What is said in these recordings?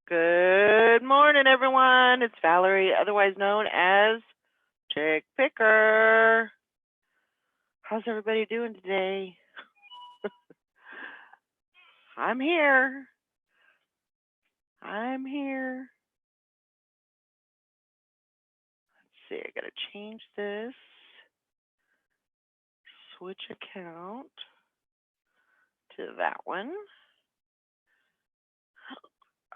Good morning, everyone. It's Valerie, otherwise known as Chick Picker. How's everybody doing today? I'm here. I'm here. Let's see, I gotta change this. Switch account to that one.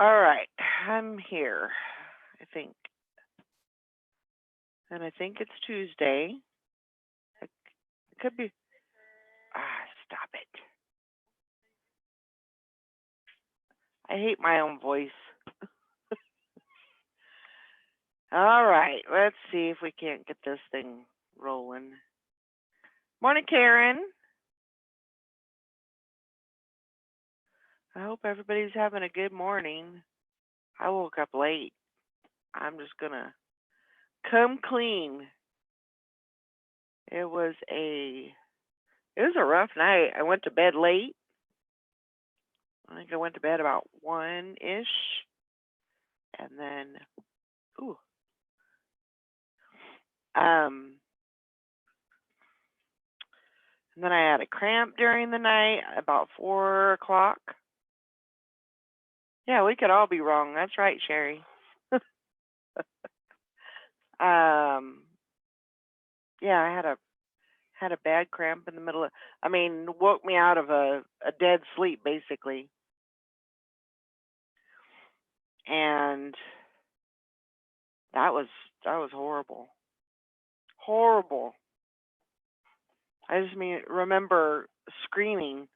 All right, I'm here. I think. And I think it's Tuesday. It could be. Stop it. I hate my own voice. All right, let's see if we can't get this thing rolling. Morning, Karen. I hope everybody's having a good morning. I woke up late. I'm just gonna come clean. It was a rough night. I went to bed late. I think I went to bed about 1-ish. And then um and then I had a cramp during the night about 4 o'clock. Yeah, we could all be wrong. That's right, Sherry. Yeah, I had a bad cramp in the middle of, woke me out of a dead sleep basically. And that was horrible. Horrible. I just remember screaming.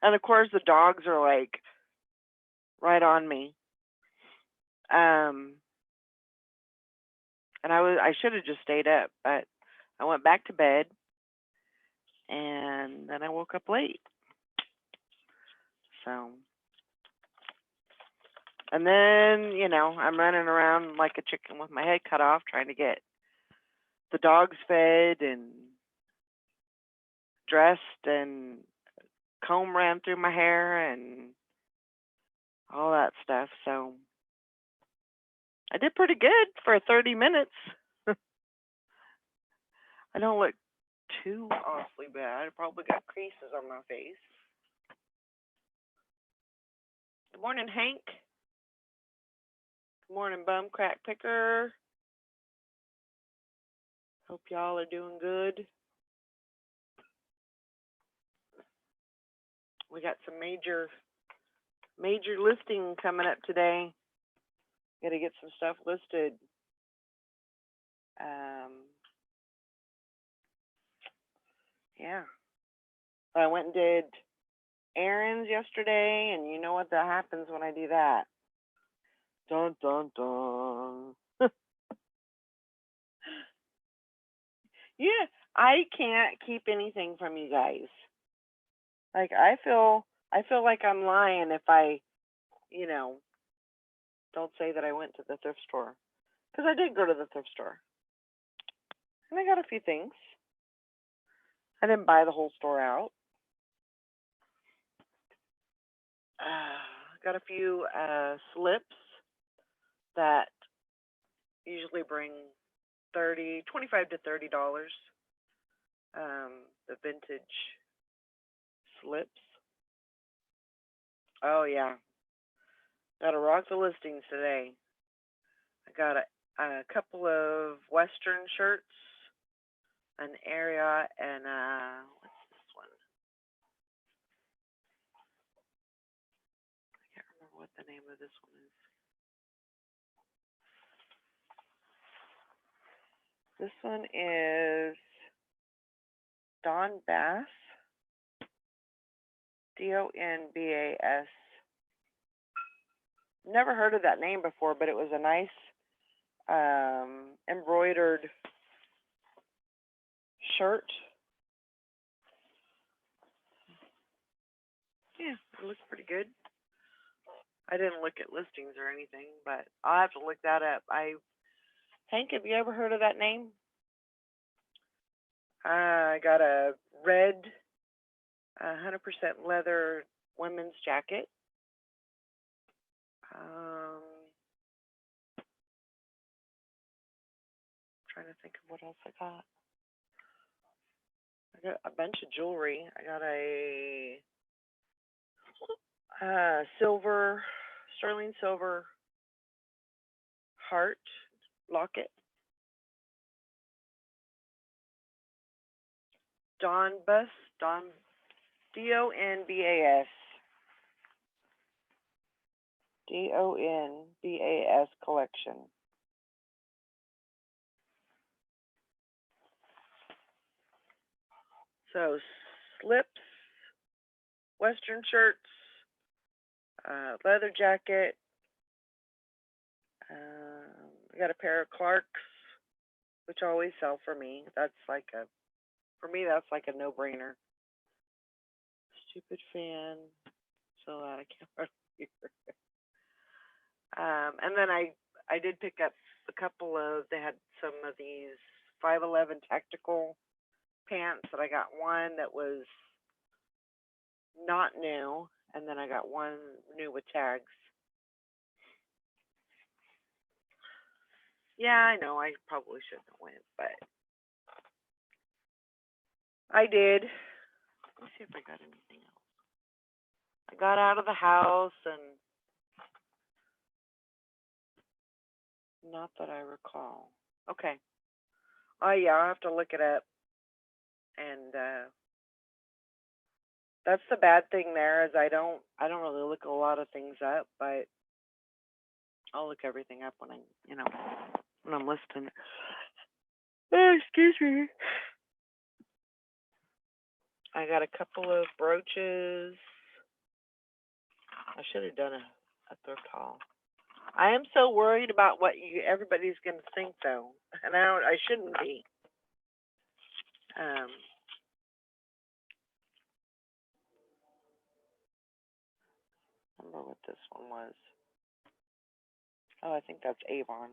And of course the dogs are like right on me. And I should have just stayed up, but I went back to bed and then I woke up late. So, and then, I'm running around like a chicken with my head cut off trying to get the dogs fed and dressed, and comb ran through my hair and all that stuff. So I did pretty good for 30 minutes. I don't look too awfully bad. I probably got creases on my face. Good morning, Hank. Good morning, Bum Crack Picker. Hope y'all are doing good. We got some major listing coming up today. Got to get some stuff listed. Yeah. I went and did errands yesterday, and you know what that happens when I do that. Dun, dun, dun. Yeah, I can't keep anything from you guys. Like, I feel like I'm lying if I, don't say that I went to the thrift store. Because I did go to the thrift store. And I got a few things. I didn't buy the whole store out. Got a few slips that usually bring $25 to $30. The vintage slips. Oh yeah, got to rock the listings today. I got a couple of Western shirts, an area, and what's this one? I can't remember what the name of this one is. This one is Don Bass. Donbas. Never heard of that name before, but it was a nice embroidered shirt. Yeah, it looks pretty good. I didn't look at listings or anything, but I'll have to look that up. Hank, have you ever heard of that name? I got a red 100% leather women's jacket. Trying to think of what else I got. I got a bunch of jewelry. I got a silver, sterling silver heart locket. Donbas, Donbas. Donbas collection. So slips, Western shirts, leather jacket. I got a pair of Clarks, which always sell for me. That's like a no-brainer. Stupid fan, so loud I can't hardly hear. And then I did pick up a couple of. They had some of these 511 tactical pants that I got one that was not new, and then I got one new with tags. Yeah, I know I probably shouldn't have went, but I did. Let me see if I got anything else. I got out of the house, and not that I recall. Okay. Oh yeah, I'll have to look it up. And that's the bad thing there is I don't really look a lot of things up, but I'll look everything up when when I'm listening. Oh, excuse me. I got a couple of brooches. I should have done a thrift haul. I am so worried about what everybody's going to think though, and I shouldn't be. Remember what this one was? Oh, I think that's Avon.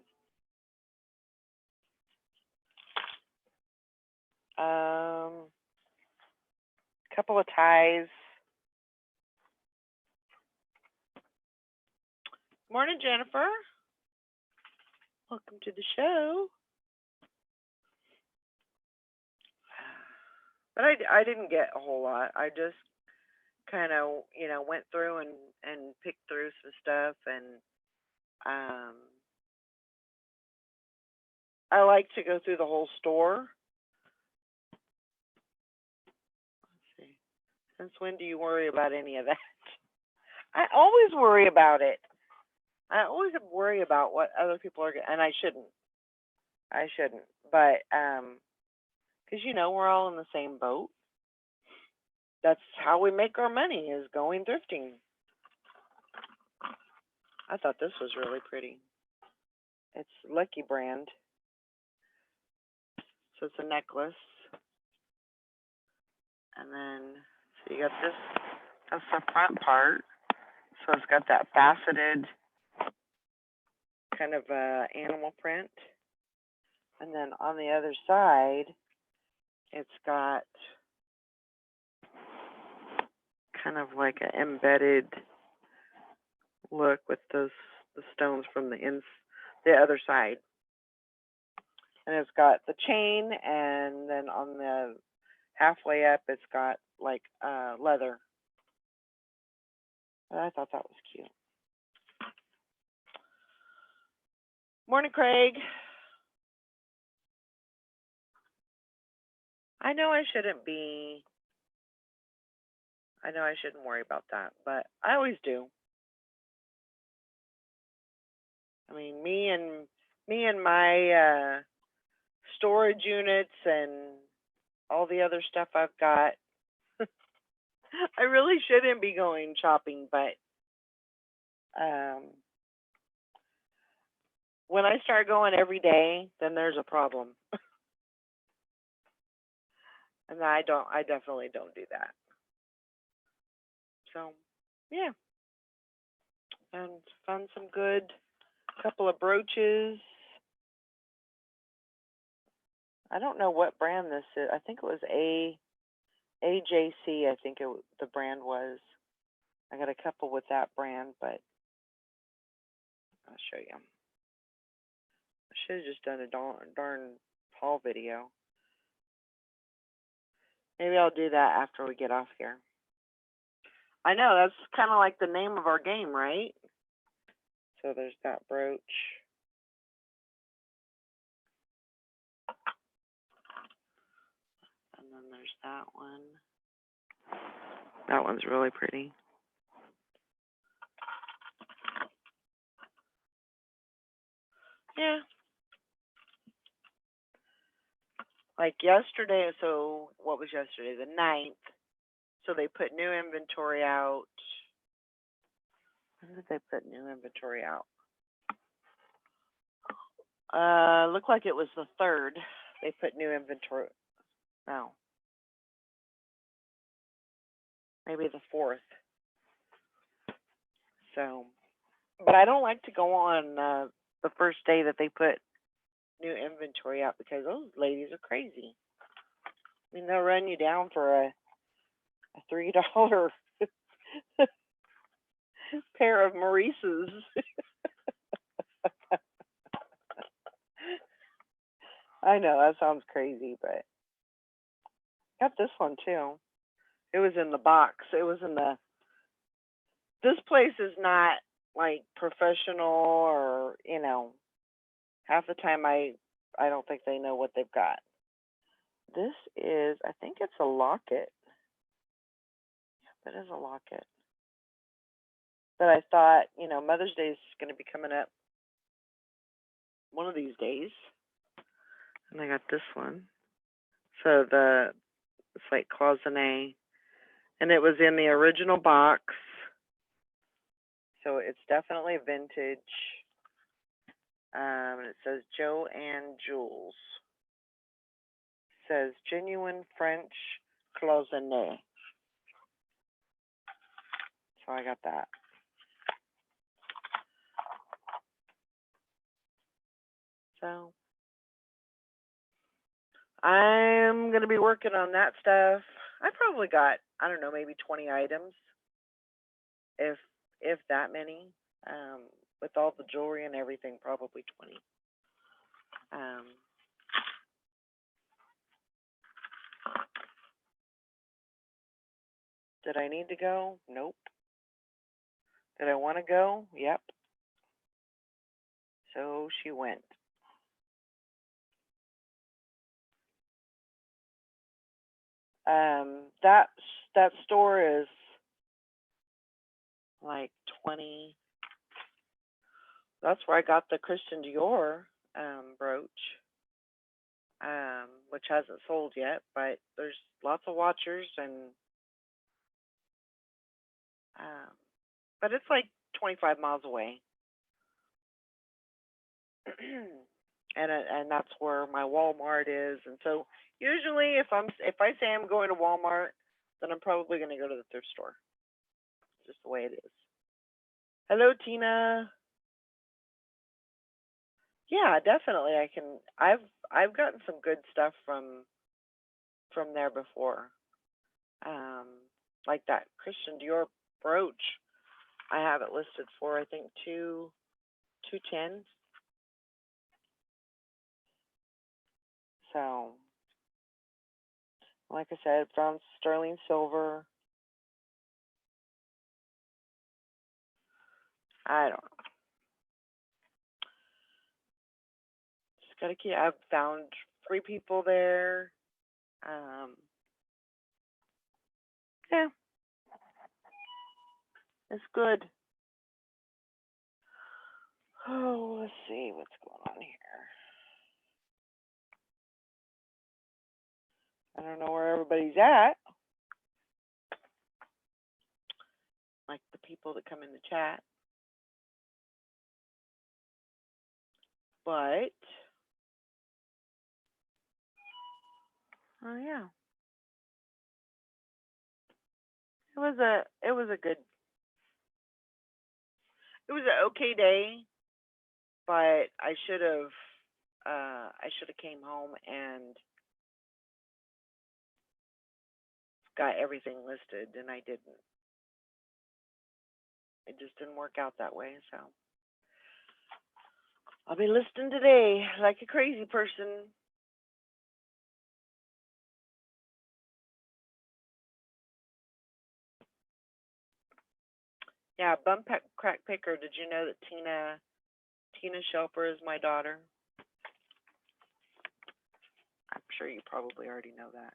Couple of ties. Morning, Jennifer. Welcome to the show. But I didn't get a whole lot. I just kind of, went through and picked through some stuff, and I like to go through the whole store. Let's see. Since when do you worry about any of that? I always worry about it. I always worry about what other people are, and I shouldn't. But because we're all in the same boat. That's how we make our money, is going thrifting. I thought this was really pretty. It's Lucky brand. So it's a necklace. And then, so you got this, that's the front part. So it's got that faceted kind of animal print. And then on the other side, it's got kind of like an embedded look with the stones from the other side. And it's got the chain, and then on the halfway up, it's got like leather. And I thought that was cute. Morning, Craig. I know I shouldn't worry about that, but I always do. I mean, me and my storage units and all the other stuff I've got. I really shouldn't be going shopping, but when I start going every day, then there's a problem. And I definitely don't do that. So, yeah. And found some good couple of brooches. I don't know what brand this is. I think it was AJC, I think the brand was. I got a couple with that brand, but I'll show you. I should have just done a darn haul video. Maybe I'll do that after we get off here. I know, that's kind of like the name of our game, right? So there's that brooch. And then there's that one. That one's really pretty. Yeah. Like yesterday, so what was yesterday? The 9th. So they put new inventory out. When did they put new inventory out? Looked like it was the 3rd. They put new inventory. No. Maybe the 4th. So, but I don't like to go on the first day that they put new inventory out because those ladies are crazy. I mean, they'll run you down for a $3 pair of Maurices. I know, that sounds crazy, but got this one too. It was in the box. It was in the. This place is not like professional or, half the time I don't think they know what they've got. This is, I think it's a locket. Yep, it is a locket. But I thought, Mother's Day is going to be coming up one of these days. And I got this one. So it's like cloisonne. And it was in the original box. So it's definitely vintage. And it says Joanne Jules. It says genuine French cloisonne. So I got that. So I'm going to be working on that stuff. I probably got, I don't know, maybe 20 items, if that many. With all the jewelry and everything, probably 20. Did I need to go? Nope. Did I want to go? Yep. So she went. That store is like 20. That's where I got the Christian Dior brooch, which hasn't sold yet, but there's lots of watchers and but it's like 25 miles away. and that's where my Walmart is. And so usually if I say I'm going to Walmart, then I'm probably going to go to the thrift store. It's just the way it is. Hello, Tina. Yeah, definitely. I've gotten some good stuff from there before. Like that Christian Dior brooch. I have it listed for I think $210. So, like I said, from sterling silver. I don't know. Just gotta keep. I've found 3 people there. Yeah, it's good. Oh, let's see what's going on here. I don't know where everybody's at. Like the people that come in the chat. But oh yeah. It was an okay day, but I should have came home and got everything listed, and I didn't. It just didn't work out that way, so I'll be listening today like a crazy person. Yeah, crack picker. Did you know that Tina Shelper is my daughter? I'm sure you probably already know that.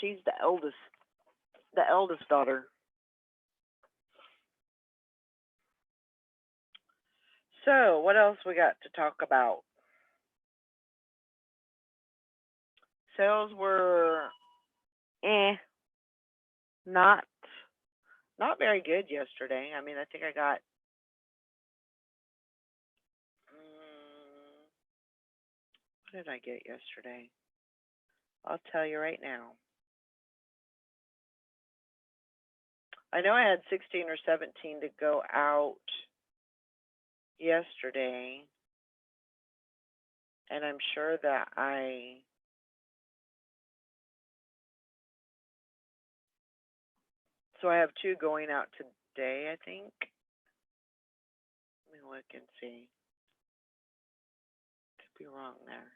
She's the eldest daughter. So, what else we got to talk about? Sales were not very good yesterday. I mean, I think I got what did I get yesterday? I'll tell you right now. I know I had 16 or 17 to go out yesterday, and I'm sure that so I have 2 going out today, I think. Let me look and see. Could be wrong there.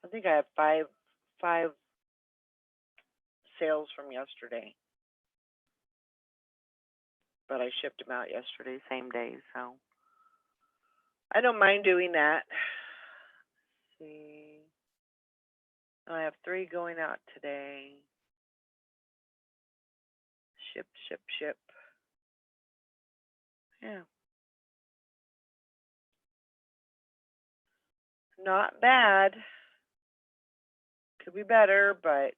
I think I have five sales from yesterday, but I shipped them out yesterday, same day, so I don't mind doing that. Let's see. I have 3 going out today. Ship. Yeah. Not bad. Could be better, but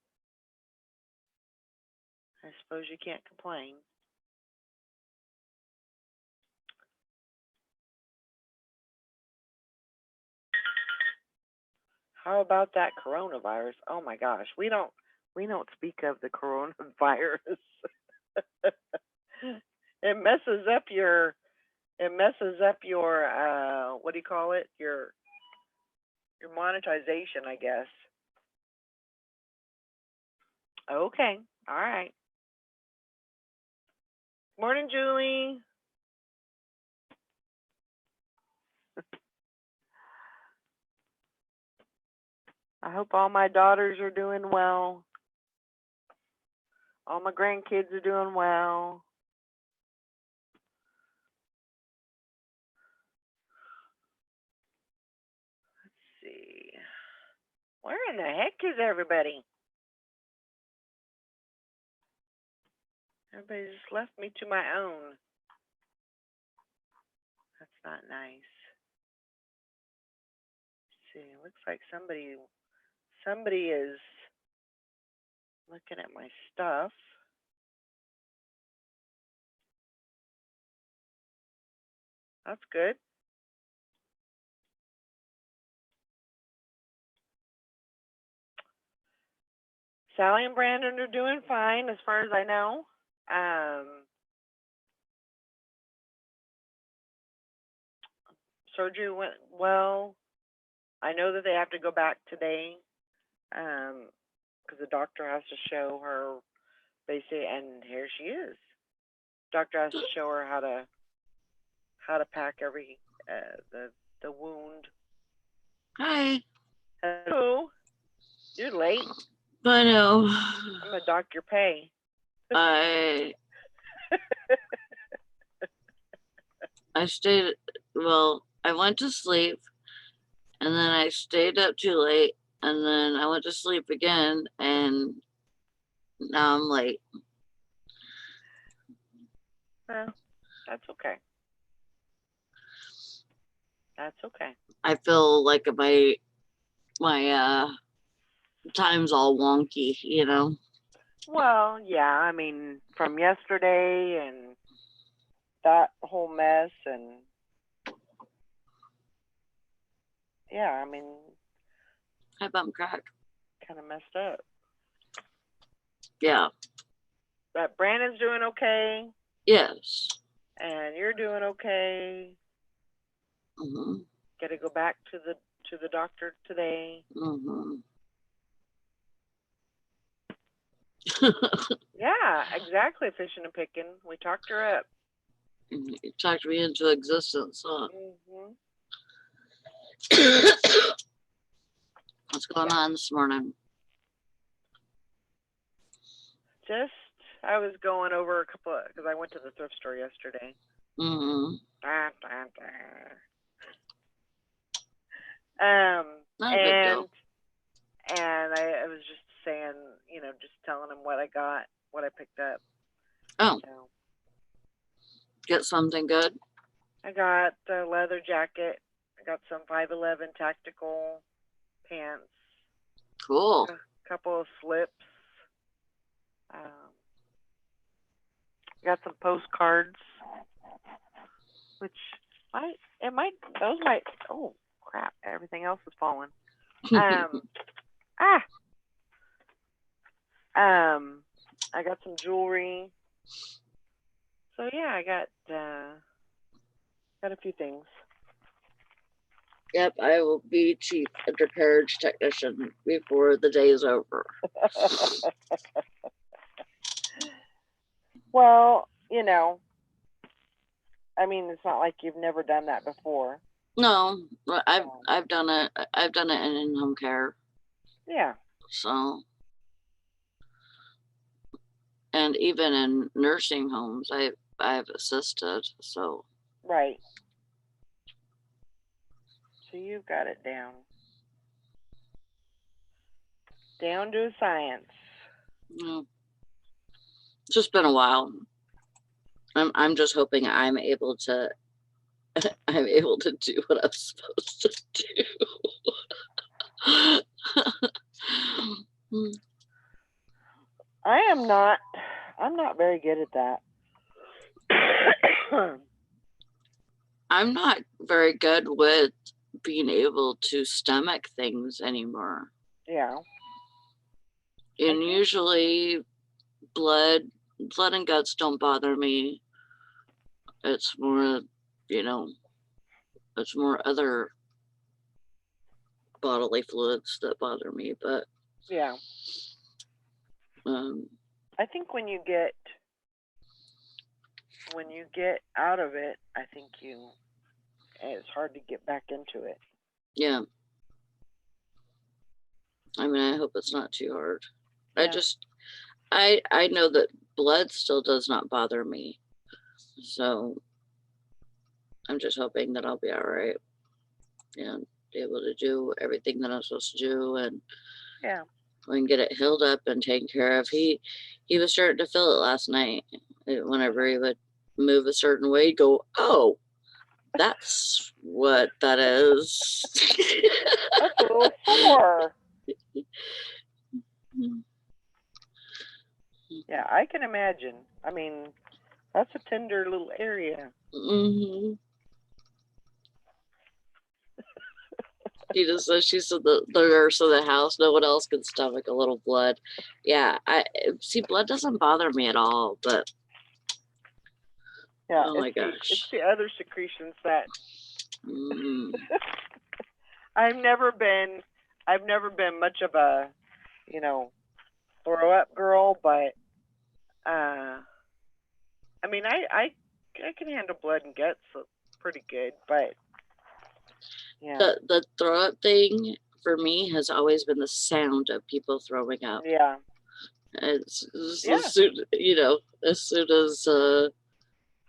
I suppose you can't complain. How about that coronavirus? Oh my gosh, we don't speak of the coronavirus. It messes up your what do you call it? Your monetization, I guess. Okay. All right. Morning, Julie. I hope all my daughters are doing well. All my grandkids are doing well. Let's see. Where in the heck is everybody? Everybody just left me to my own. That's not nice. Let's see. It looks like somebody is looking at my stuff. That's good. Sally and Brandon are doing fine as far as I know. Surgery went well. I know that they have to go back today because the doctor has to show her basically, and here she is. Doctor has to show her how to pack every the wound. Hi. Hello. You're late. I know. I'm gonna dock your pay. I stayed. Well, I went to sleep, and then I stayed up too late, and then I went to sleep again, and now I'm late. Well, that's okay. That's okay. I feel like my time's all wonky, you know. Well, yeah, I mean, from yesterday and that whole mess, and yeah, I mean, Hi, bump crack. kind of messed up. Yeah. But Brandon's doing okay. Yes. And you're doing okay. Mm-hmm. Got to go back to the doctor today. Mm-hmm. Yeah, exactly. Fishing and picking. We talked her up. You talked me into existence, huh? Hmm. What's going Yeah. on this morning? Just, I was going over a couple of, because I went to the thrift store yesterday. Mm-hmm. Da, da, da. Not a big deal. And I was just saying, just telling him what I got, what I picked up. Oh, So get something good. I got a leather jacket. I got some 511 tactical pants. Cool. A couple of slips. Got some postcards, which those might, oh crap, everything else is falling. I got some jewelry. So yeah, I got a few things. Yep, I will be chief undercarriage technician before the day is over. Well, I mean, it's not like you've never done that before. No, I've done it. I've done it in home care. Yeah. So, and even in nursing homes, I've assisted. So. Right. So you've got it down to a science. It's just been a while. I'm just hoping I'm able to do what I'm supposed to do. I'm not very good at that. I'm not very good with being able to stomach things anymore. Yeah. And usually blood and guts don't bother me. It's more, it's more other bodily fluids that bother me. But yeah. I think when you get out of it, I think it's hard to get back into it. Yeah. I mean, I hope it's not too hard. Yeah. I know that blood still does not bother me. So I'm just hoping that I'll be all right and be able to do everything that I'm supposed to do, and yeah, we can get it healed up and taken care of. He was starting to feel it last night. Whenever he would move a certain way, he'd go, "Oh, that's what that is." That's a little sore. Yeah, I can imagine. I mean, that's a tender little area. Mm-hmm. She said the nurse of the house, no one else can stomach a little blood. Yeah, I see, blood doesn't bother me at all, but yeah, oh my gosh, it's the other secretions that. I've never been much of a, throw up girl, but I mean, I can handle blood and guts pretty good, but yeah. The throw up thing for me has always been the sound of people throwing up. Yeah. As soon as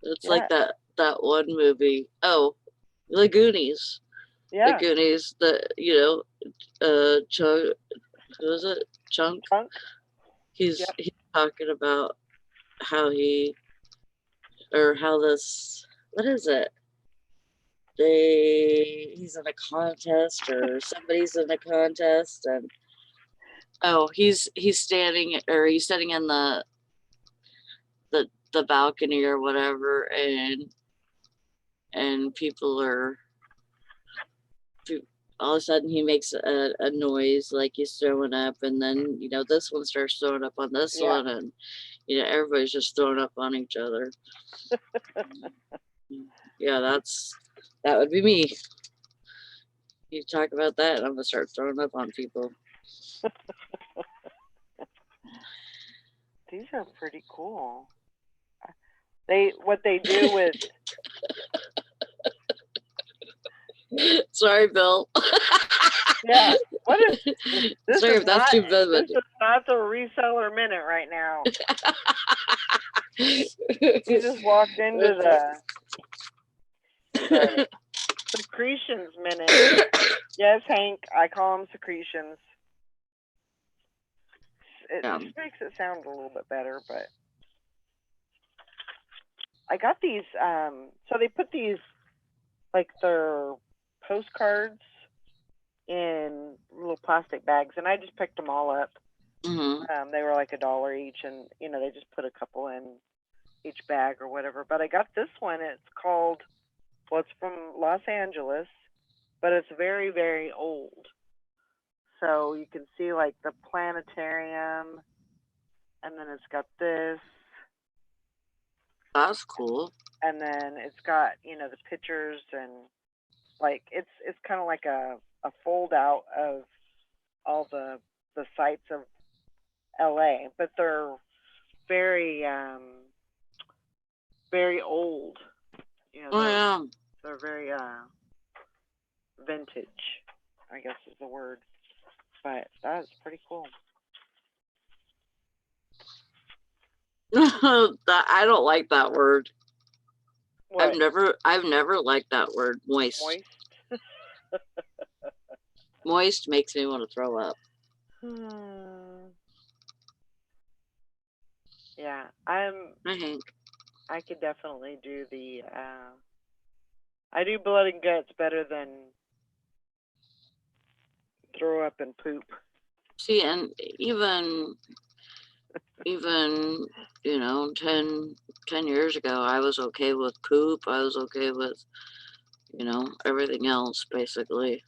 it's like that one movie. Oh, The Goonies. Yeah. The Goonies. Chunk. Who is it? Chunk. He's talking about how this. What is it? He's in a contest, or somebody's in a contest, and he's sitting in the balcony or whatever, and people are, all of a sudden he makes a noise like he's throwing up, and then this one starts throwing up on this one, and everybody's just throwing up on each other. Yeah, that would be me. You talk about that, and I'm gonna start throwing up on people. These are pretty cool. What they do with Sorry, Bill. yeah. What if this Sorry is if that's not too this vivid. is not the reseller minute right now. You just walked into the secretions minute. Yes, Hank, I call them secretions. It Yeah. just makes it sound a little bit better, but I got these so they put these like their postcards in little plastic bags, and I just picked them all up. Mhm. They were like $1 each, and they just put a couple in each bag or whatever. But I got this one. It's called, well, it's from Los Angeles, but it's very, very old. So you can see like the planetarium, and then it's got this, That's cool. and then it's got the pictures, and like it's kind of like a fold out of all the sites of LA, but they're very very old. Oh yeah. They're very vintage, I guess is the word. But that's pretty cool. I don't like that word. What? I've never liked that word, moist. Moist? Moist makes me want to throw up. Yeah, I think. I could definitely do the I do blood and guts better than throw up and poop. See, and even 10 years ago, I was okay with poop. I was okay with everything else, basically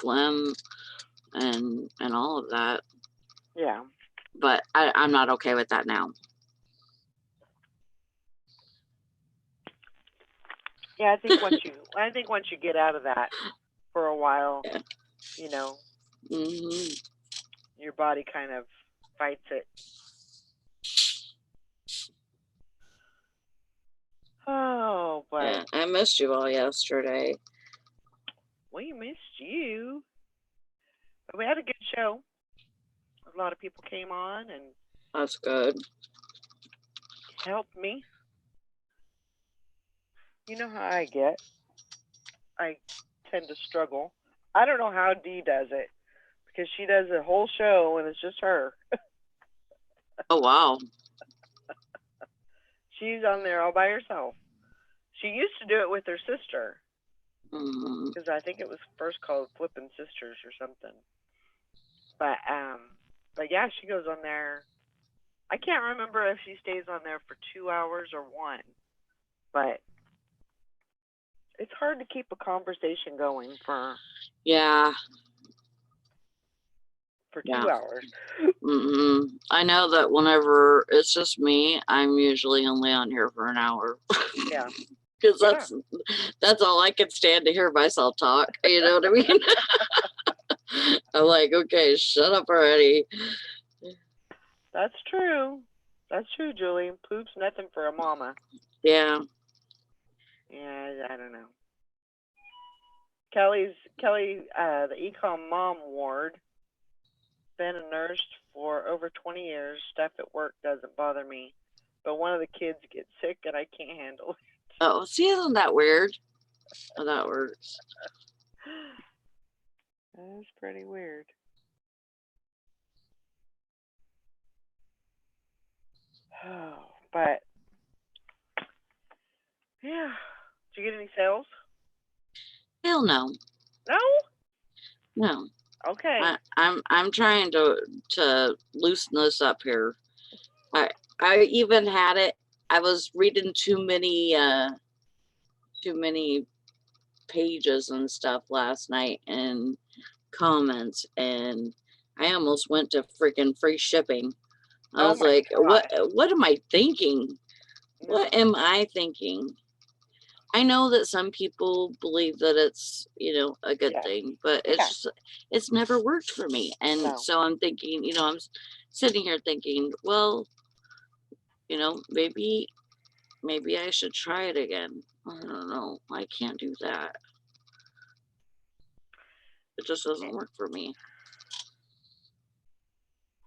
phlegm and all of that. Yeah. But I'm not okay with that now. Yeah, I think once you get out of that for a while, Yeah. Your body kind of fights it. Oh, but Yeah, I missed you all yesterday. We missed you. But we had a good show. A lot of people came on and That's good. Helped me. You know how I get. I tend to struggle. I don't know how Dee does it, because she does a whole show and it's just her. Oh, wow. She's on there all by herself. She used to do it with her sister, because I think it was first called Flippin' Sisters or something. But yeah, she goes on there. I can't remember if she stays on there for 2 hours or 1, but it's hard to keep a conversation going for 2 hours. I know that whenever it's just me, I'm usually only on here for an hour. Yeah. Because that's all I can stand to hear myself talk. You know what I mean? I'm like, okay, shut up already. That's true. That's true, Julie. Poop's nothing for a mama. Yeah. Yeah, I don't know. Kelly, the Ecom Mom Ward, been a nurse for over 20 years. Stuff at work doesn't bother me, but one of the kids gets sick and I can't handle it. Oh, see, isn't that weird? How that works. That's pretty weird. Oh, but yeah. Did you get any sales? Hell no. No? No. Okay. I'm trying to loosen this up here. I even had it. I was reading too many pages and stuff last night and comments, and I almost went to freaking free shipping. I was like, God. what am I thinking? No. What am I thinking? I know that some people believe that it's, a good Yeah. thing, but Yeah. it's never worked for me. And No. so I'm thinking, sitting here thinking, well, maybe I should try it again. I don't know. I can't do that. It just doesn't work for me.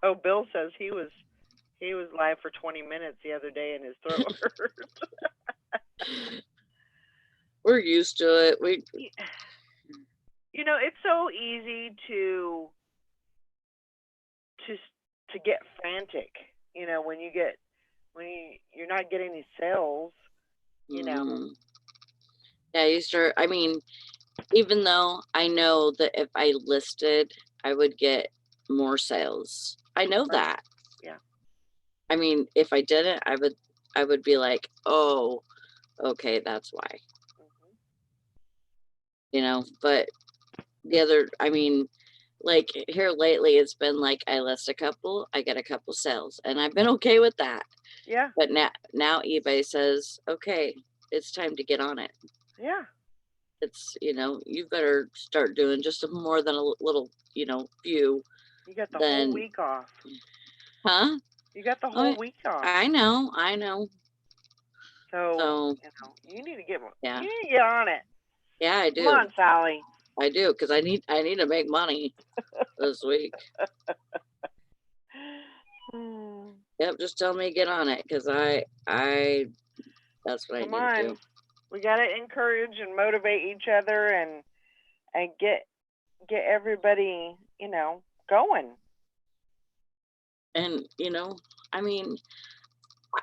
Oh, Bill says he was live for 20 minutes the other day and his throat hurt. We're used to it. It's so easy to get frantic. When you're not getting these sales. Mhm. Yeah, I mean, even though I know that if I listed, I would get more sales. I know Right. that. Yeah. I mean, if I didn't, I would be like, oh, okay, that's why. But I mean, like here lately, it's been like I list a couple, I get a couple sales, and I've been okay with that. Yeah. But now eBay says, okay, it's time to get on it. Yeah. It's, you better start doing just more than a little, few. You got the Then, whole week off. huh? You got the Oh, whole week off. I know. So, you need to get Yeah. You need to get on it. Yeah, I do. Come on, Sally. I do, because I need to make money this week. Yep, just tell me to get on it, because that's what Come I need to on. do. We gotta encourage and motivate each other and get everybody, going. And I mean,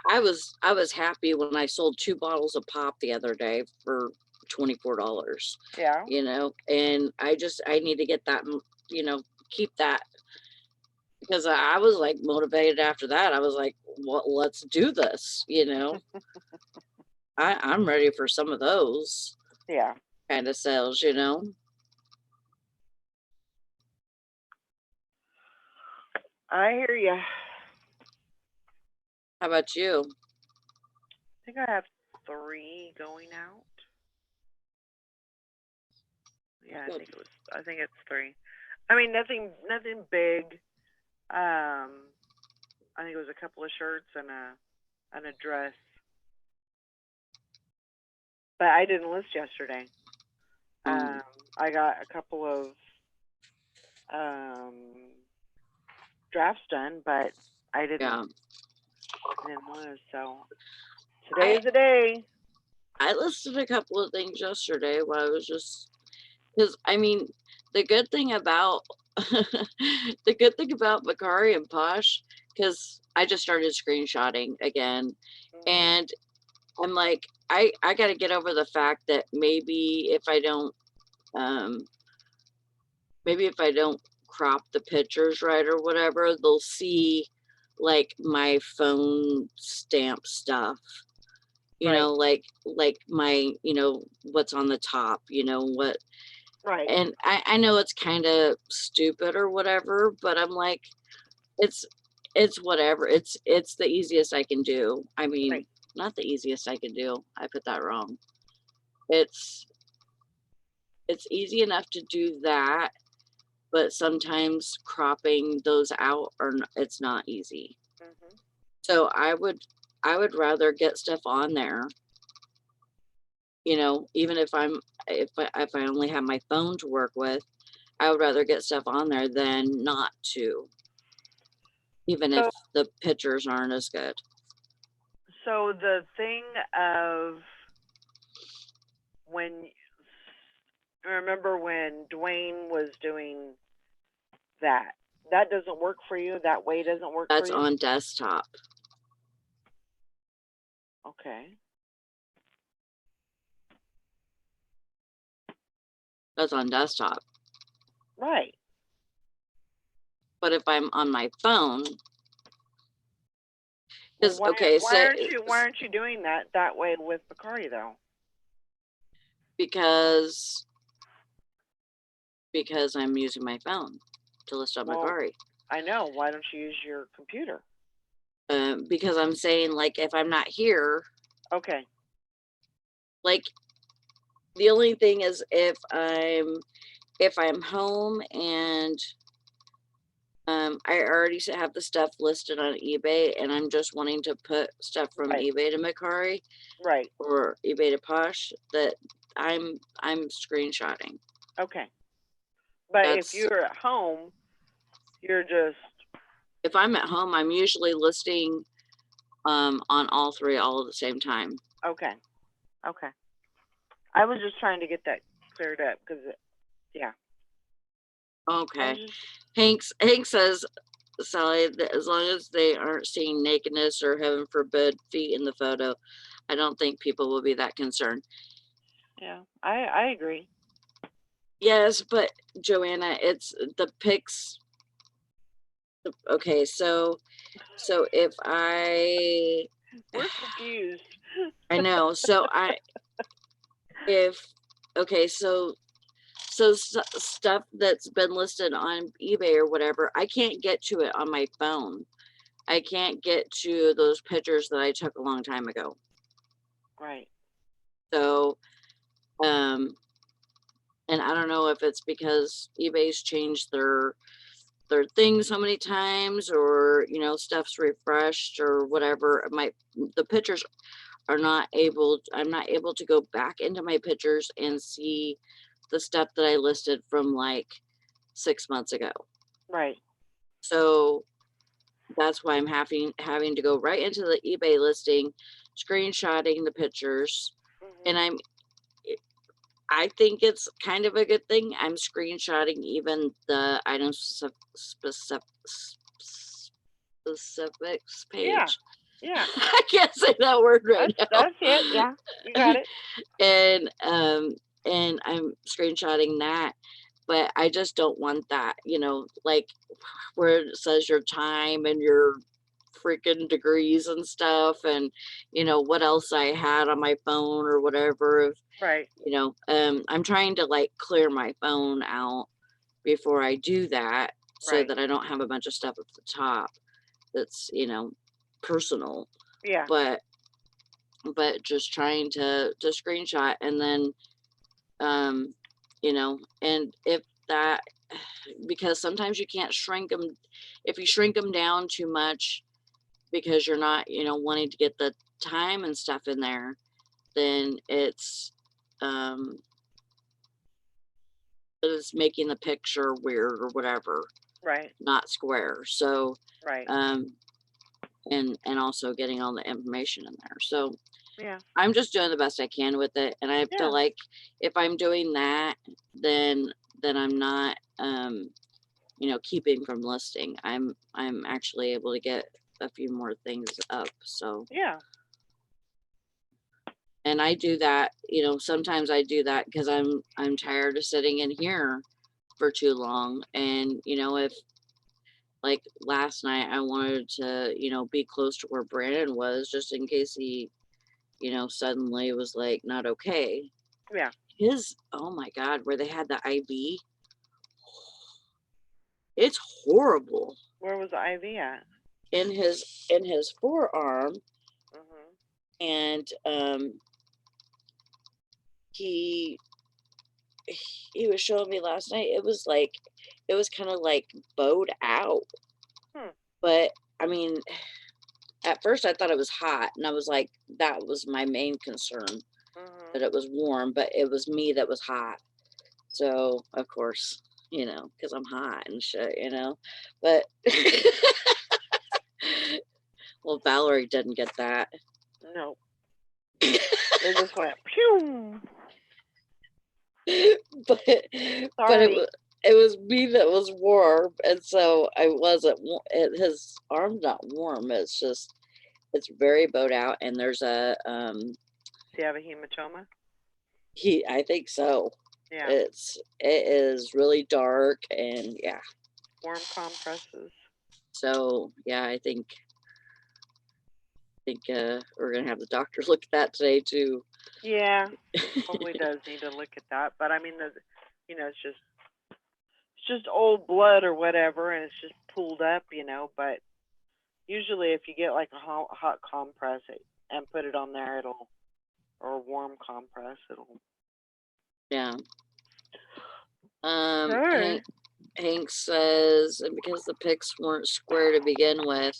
I was happy when I sold 2 bottles of pop the other day for $24. Yeah. And I need to get that, keep that, because I was like motivated after that. I was like, well, let's do this. I'm ready for some of those Yeah. kind of sales. I hear you. How about you? I think I have 3 going out. Yeah, Good. I think it's 3. I mean, nothing big. I think it was a couple of shirts and a dress. But I didn't list yesterday. I got a couple of drafts done, but I didn't list. So today is the day. I listed a couple of things yesterday while I was just, because I mean, the good thing about Bakari and Posh, because I just started screenshotting again, and I'm like, I got to get over the fact that maybe if I don't crop the pictures right or whatever, they'll see like my phone stamp stuff. Right. Like my, what's on the top, what. Right. And I know it's kind of stupid or whatever, but I'm like, it's whatever. It's the easiest I can do. I mean, Right. Not the easiest I can do. I put that wrong. It's easy enough to do that, but sometimes cropping those out it's not easy. So I would rather get stuff on there, even if I only have my phone to work with, I would rather get stuff on there than not to, even if the pictures aren't as good. So the thing of remember when Dwayne was doing that doesn't work for you? That way doesn't work for you? That's on desktop. Okay. That's on desktop. Right. But if I'm on my phone, because why aren't you doing that way with Bakari though? Because I'm using my phone to list on Bakari. I know. Why don't you use your computer? Because I'm saying, like, if I'm not here. Okay. Like, The only thing is if I'm home and I already have the stuff listed on eBay and I'm just wanting to put stuff from Right, eBay to Macari right, or eBay to Posh, that I'm screenshotting. okay. But if That's you're at home, you're just, if I'm at home, I'm usually listing on all three all at the same time. okay, okay. I was just trying to get that cleared up, because, yeah, I was Okay. just, Hank says, Sally, that as long as they aren't seeing nakedness or heaven forbid feet in the photo, I don't think people will be that concerned. yeah, I agree. Yes, but Joanna, it's the pics. Okay, so if We're confused. I know, so if okay, so stuff that's been listed on eBay or whatever, I can't get to it on my phone. I can't get to those pictures that I took a long time ago. Right, So, um, and I don't know if it's because eBay's changed their thing so many times, or stuff's refreshed or whatever. The pictures are not able. I'm not able to go back into my pictures and see the stuff that I listed from like 6 months ago. right. So that's why I'm having to go right into the eBay listing, screenshotting the pictures, and Hmm. I think it's kind of a good thing. I'm screenshotting even the items specifics Yeah, page. yeah. I can't say that word right now. That's it. Yeah, you got it. And I'm screenshotting that, but I just don't want that, like where it says your time and your freaking degrees and stuff, and what else I had on my phone or whatever. Right, I'm trying to like clear my phone out before I do that, so right. that I don't have a bunch of stuff at the top that's personal. Yeah, But just trying to screenshot, and then and if that, because sometimes you can't shrink them. If you shrink them down too much because you're not wanting to get the time and stuff in there, then um it's making the picture weird or whatever, right, not square. So right. um and also getting all the information in there. So Yeah, I'm just doing the best I can with it, and I feel yeah, like if I'm doing that, then I'm not keeping from listing. I'm actually able to get a few more things up. So, yeah. and I do that, sometimes I do that because I'm tired of sitting in here for too long. And if like last night I wanted to, be close to where Brandon was, just in case he, suddenly was like not okay. Yeah. Oh my God, where they had the IV, it's horrible. Where was the IV at? In his forearm, Mhm. and he he was showing me last night. It was kind of like bowed out, Hmm. but I mean, at first I thought it was hot, and I was like, that was my main concern, that Mhm. it was warm, but it was me that was hot. So of course, because I'm hot and shit, but well, Valerie didn't get that. No. It just went pew. but Sorry. it was me that was warm, and so I wasn't. His arm's not warm. It's just it's very bowed out, and there's a Do you have a hematoma? I think so. Yeah. It is really dark, and yeah. Warm compresses. So yeah, I think we're gonna have the doctor look at that today too. Yeah. Probably does need to look at that, but I mean, it's just old blood or whatever, and it's just pulled up, But usually, if you get like a hot compress and put it on there, or a warm compress, it'll Yeah. Sure. Hank says, and because the pics weren't square to begin with,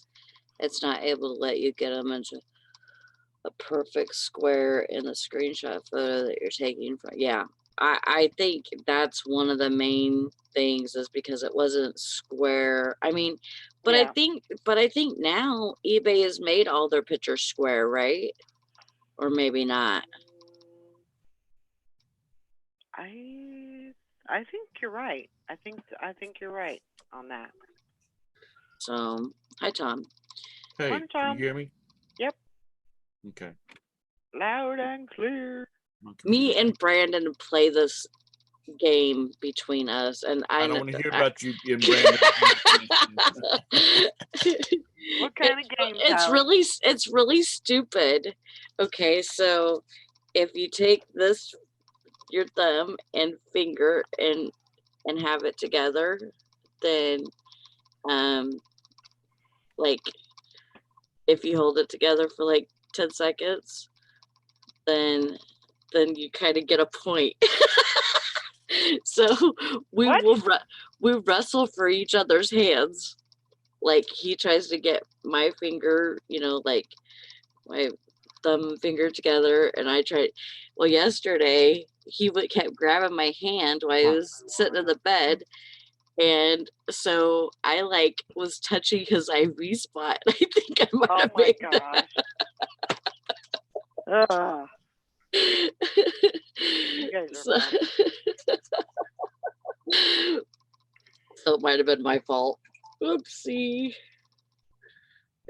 it's not able to let you get them into a perfect square in the screenshot photo that you're taking from. Yeah, I think that's one of the main things is because it wasn't square. I mean, but Yeah. I think now eBay has made all their pictures square, right? Or maybe not. I think you're right. I think you're right on that. So, hi Tom. Hey, Morning, can you Tom. hear me? Yep. Okay. Loud and clear. Okay. Me and Brandon play this game between us, and I don't want to hear about you and Brandon. What kind of game, it's Tom? it's really stupid. Okay, so if you take this your thumb and finger and have it together, then like if you hold it together for like 10 seconds, then you kind of get a point. So we What? will we wrestle for each other's hands. Like he tries to get my finger, you know, like my thumb finger together, and I tried. Well, yesterday he kept grabbing my hand while I was sitting in the bed, and so I like was touching his IV spot. I think I might Oh have my made gosh. Ugh. You guys are so, fun. so it might have been my fault. Oopsie.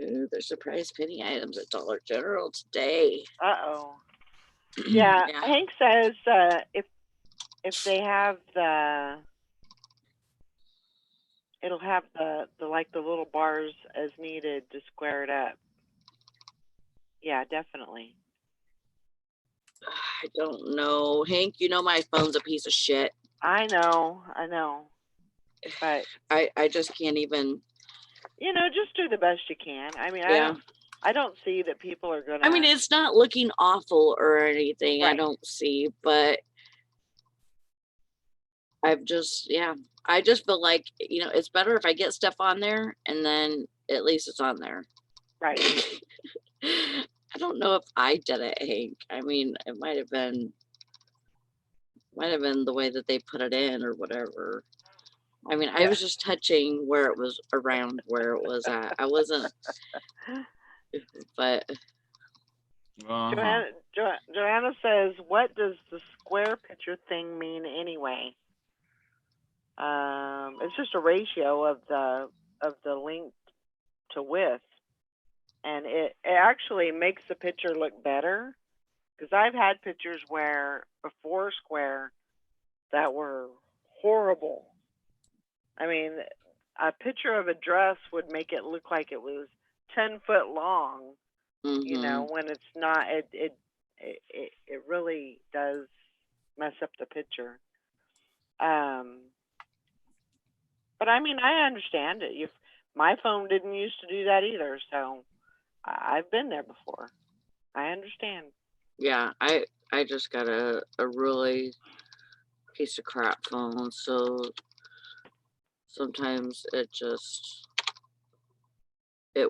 Ooh, there's surprise penny items at Dollar General today. Uh-oh. Yeah, Yeah. Hank says if they have it'll have the like the little bars as needed to square it up. Yeah, definitely. I don't know. Hank, you know my phone's a piece of shit. I know. But I just can't even. just do the best you can. I mean, Yeah. I don't see that people are gonna. I mean, it's not looking awful or anything. I Right. don't see, but I've just, yeah, I just feel like, it's better if I get stuff on there and then at least it's on there. Right. I don't know if I did it, Hank. I mean, it might have been the way that they put it in or whatever. I mean, I was just touching where it was around where it was at. I wasn't, but Joanna says, "What does the square picture thing mean anyway?" It's just a ratio of the length to width, and it actually makes the picture look better. Because I've had pictures where before square that were horrible. I mean, a picture of a dress would make it look like it was 10 foot long. mhm. When it's not, it really does mess up the picture. But I mean, I understand it. If my phone didn't used to do that either, so I've been there before. I understand. Yeah, I just got a really piece of crap phone, so sometimes it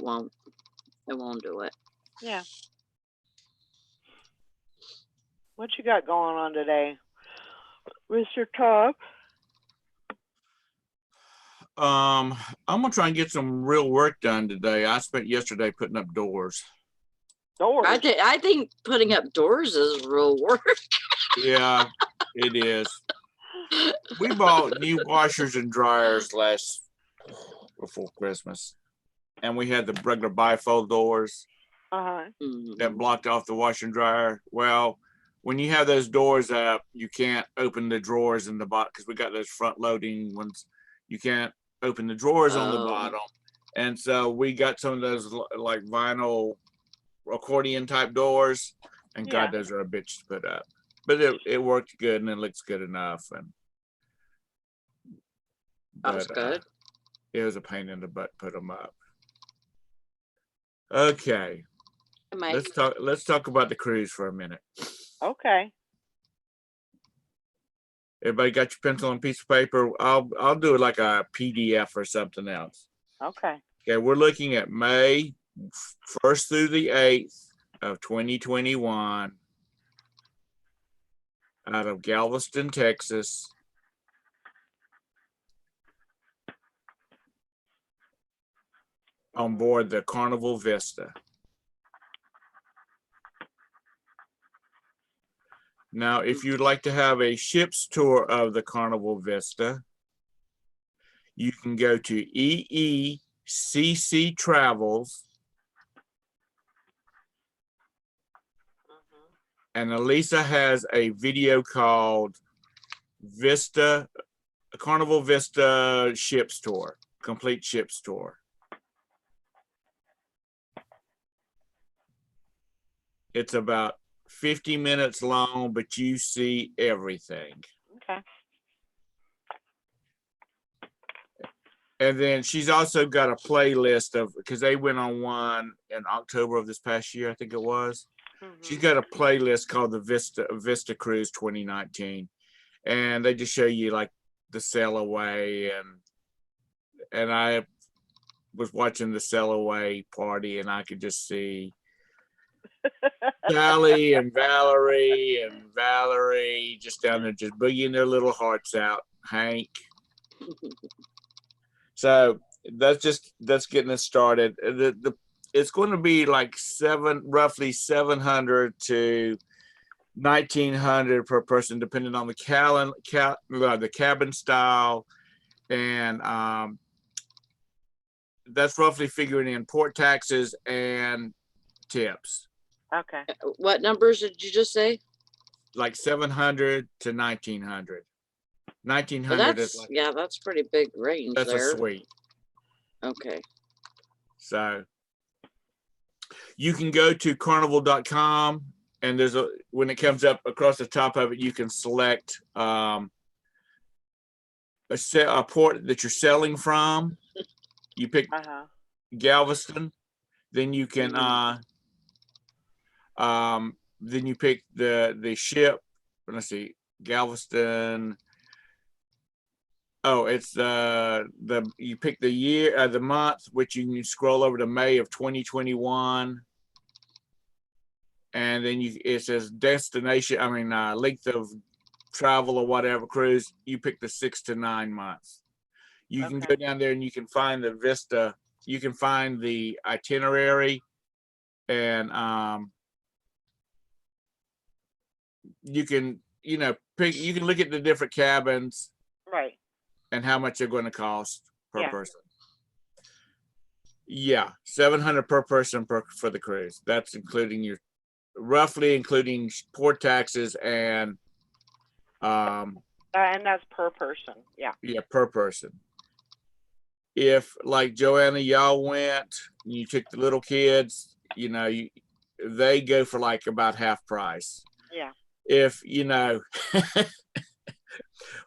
won't do it. Yeah. What you got going on today, Mr. Top? I'm gonna try and get some real work done today. I spent yesterday putting up doors. Doors. I think putting up doors is real work. Yeah, it is. We bought new washers and dryers before Christmas, and we had the regular bifold doors Uh-huh. that blocked off the washer and dryer. Well, when you have those doors up, you can't open the drawers in the bottom because we got those front loading ones. You can't open the drawers on the bottom, and so we got some of those like vinyl accordion type doors, and God, those are a bitch to put up. But it worked good and it looks good enough, and That's good. It was a pain in the butt to put them up. Okay, let's talk about the cruise for a minute. Okay. Everybody got your pencil and piece of paper? I'll do it like a PDF or something else. Okay. Okay, we're looking at May 1st through the 8th of 2021 out of Galveston, Texas. On board the Carnival Vista. Now, if you'd like to have a ship's tour of the Carnival Vista, you can go to EECC Travels, and Elisa has a video called Vista, Carnival Vista Ship's Tour, Complete Ship's Tour. It's about 50 minutes long, but you see everything. Okay. And then she's also got a playlist of, because they went on one in October of this past year, I think it was. She's got a playlist called the Vista Cruise 2019. And they just show you like the sail away, and I was watching the sail away party, and I could just see Sally and Valerie just down there just boogieing their little hearts out. Hank. So that's getting us started. It's going to be like roughly 700 to 1,900 per person, depending on the cabin style, and that's roughly figuring in port taxes and tips. Okay. What numbers did you just say? Like 700 to 1,900. 1,900 Well, is like, yeah, that's pretty big range that's there. a suite. Okay. So you can go to carnival.com, and when it comes up across the top of it, you can select a port that you're selling from. You pick Galveston, then you can then you pick the ship. Let's see, Galveston. Oh, it's you pick the year, the month, which you can scroll over to May of 2021, and then it says destination. I mean, length of travel or whatever cruise. You pick the 6 to 9 months. You can go down there and you can find the Vista. You can find the itinerary, and you can pick. You can look at the different cabins. Right. And how much they're going to cost per person. Yeah, 700 per person for the cruise. That's roughly including port taxes and that's per person. Yeah. Yeah, per person. If like Joanna, y'all went, you took the little kids, they go for like about half price. Yeah. If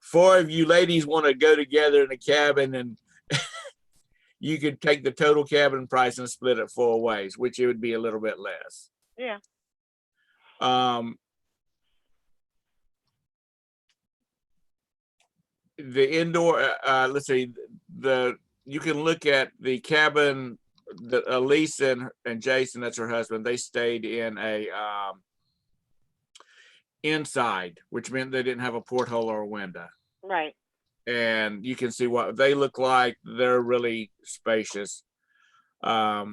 4 of you ladies want to go together in a cabin, and you could take the total cabin price and split it 4 ways, which it would be a little bit less. Yeah. The indoor, let's see, you can look at the cabin that Elise and Jason, that's her husband, they stayed in a inside, which meant they didn't have a porthole or a window. Right. And you can see what they look like. They're really spacious as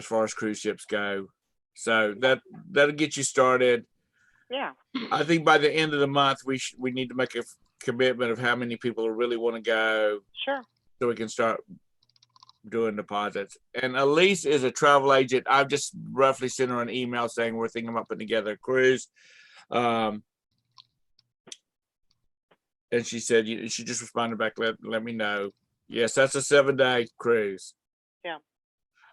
far as cruise ships go. So that'll get you started. Yeah. I think by the end of the month, we need to make a commitment of how many people really want to go. Sure. So we can start doing deposits. And Elise is a travel agent. I've just roughly sent her an email saying we're thinking about putting together a cruise. And she said, she just responded back, let me know. Yes, that's a 7-day cruise. Yeah.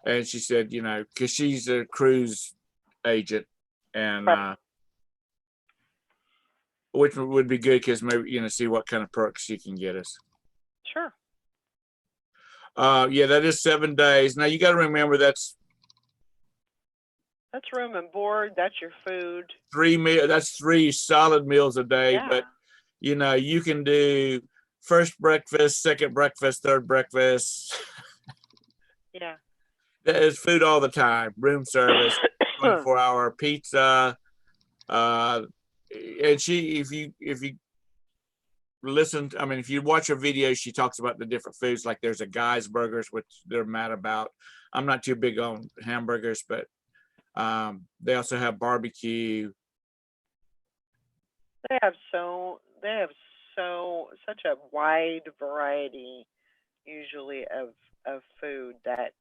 And she said, because she's a cruise agent, and which would be good because maybe, see what kind of perks she can get us. Sure. Yeah, that is 7 days. Now you got to remember that's That's room and board. That's your food. That's 3 solid meals a day. Yeah. But you know, you can do first breakfast, second breakfast, third breakfast. Yeah. There's food all the time. Room service, 24-hour pizza. And if you listen, if you watch her video, she talks about the different foods. Like there's a Guy's Burgers, which they're mad about. I'm not too big on hamburgers, but they also have barbecue. They have such a wide variety usually of food that,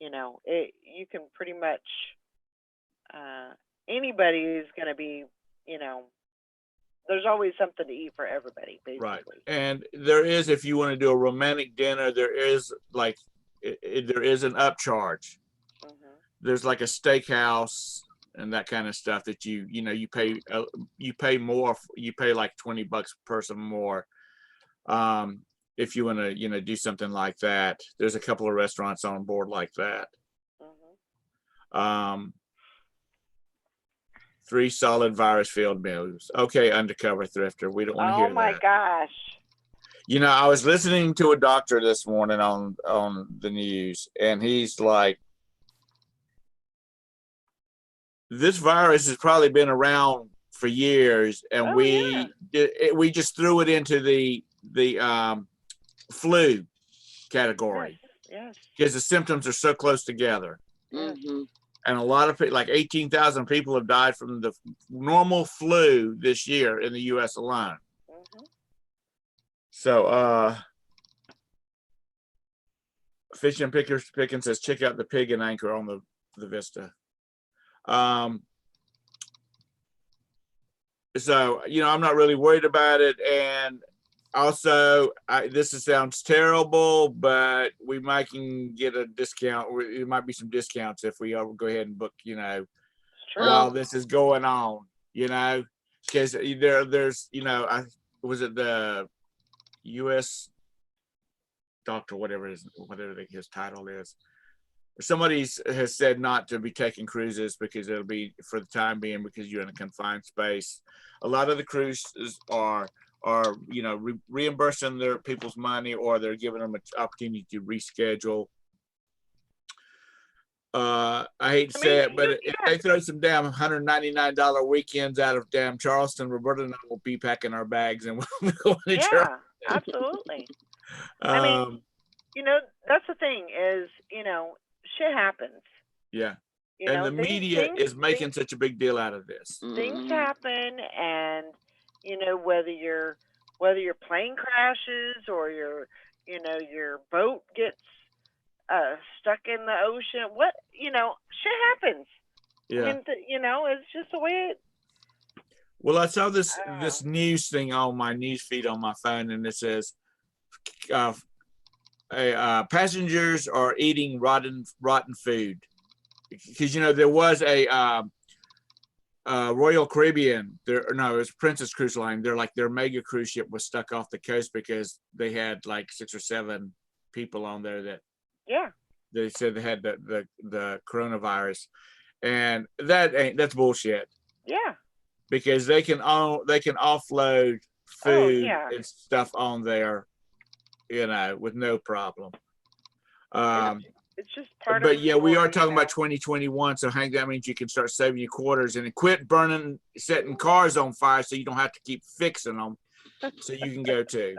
you can pretty much, anybody is going to be, there's always something to eat for everybody, basically. Right. And there is, if you want to do a romantic dinner, there is there is an upcharge. Mhm. There's like a steakhouse and that kind of stuff that you pay more. You pay like $20 per person more. If you want to, do something like that. There's a couple of restaurants on board like that. Mhm. 3 solid virus-filled meals. Okay, undercover thrifter. We don't want to hear Oh my that. gosh. I was listening to a doctor this morning on the news, and he's like, this virus has probably been around for years, and we just threw it into the flu category Yes. because the symptoms are so close together. Mm-hmm. And a lot of people, like 18,000 people, have died from the normal flu this year in the U.S. alone. Mhm. So, Fish and Pickin says, check out the pig and anchor on the Vista. So, I'm not really worried about it. And also, this sounds terrible, but we might can get a discount. It might be some discounts if we go ahead and book, It's true. while this is going on, because there's, was it the U.S. doctor, whatever his title is. Somebody has said not to be taking cruises because it'll be for the time being because you're in a confined space. A lot of the cruises are reimbursing their people's money, or they're giving them an opportunity to reschedule. I hate to say it, but if they throw some damn $199 weekends out of damn Charleston, Roberta and I will be packing our bags and we'll go to Yeah, absolutely. That's the thing is, shit happens. Yeah. And the media is making such a big deal out of this. Things happen, and whether your plane crashes or your boat gets stuck in the ocean, shit happens. Yeah. It's just the way it. Well, I saw this news thing on my news feed on my phone, and it says passengers are eating rotten food because there was a Royal Caribbean. It was Princess Cruise Line. Their mega cruise ship was stuck off the coast because they had like 6 or 7 people on there that they said they had the coronavirus, and that's bullshit. Yeah. Because they can offload food and stuff on there, with no problem. It's just part but of yeah, we are talking about 2021, so Hank, that means you can start saving your quarters and quit setting cars on fire so you don't have to keep fixing them, so you can go to.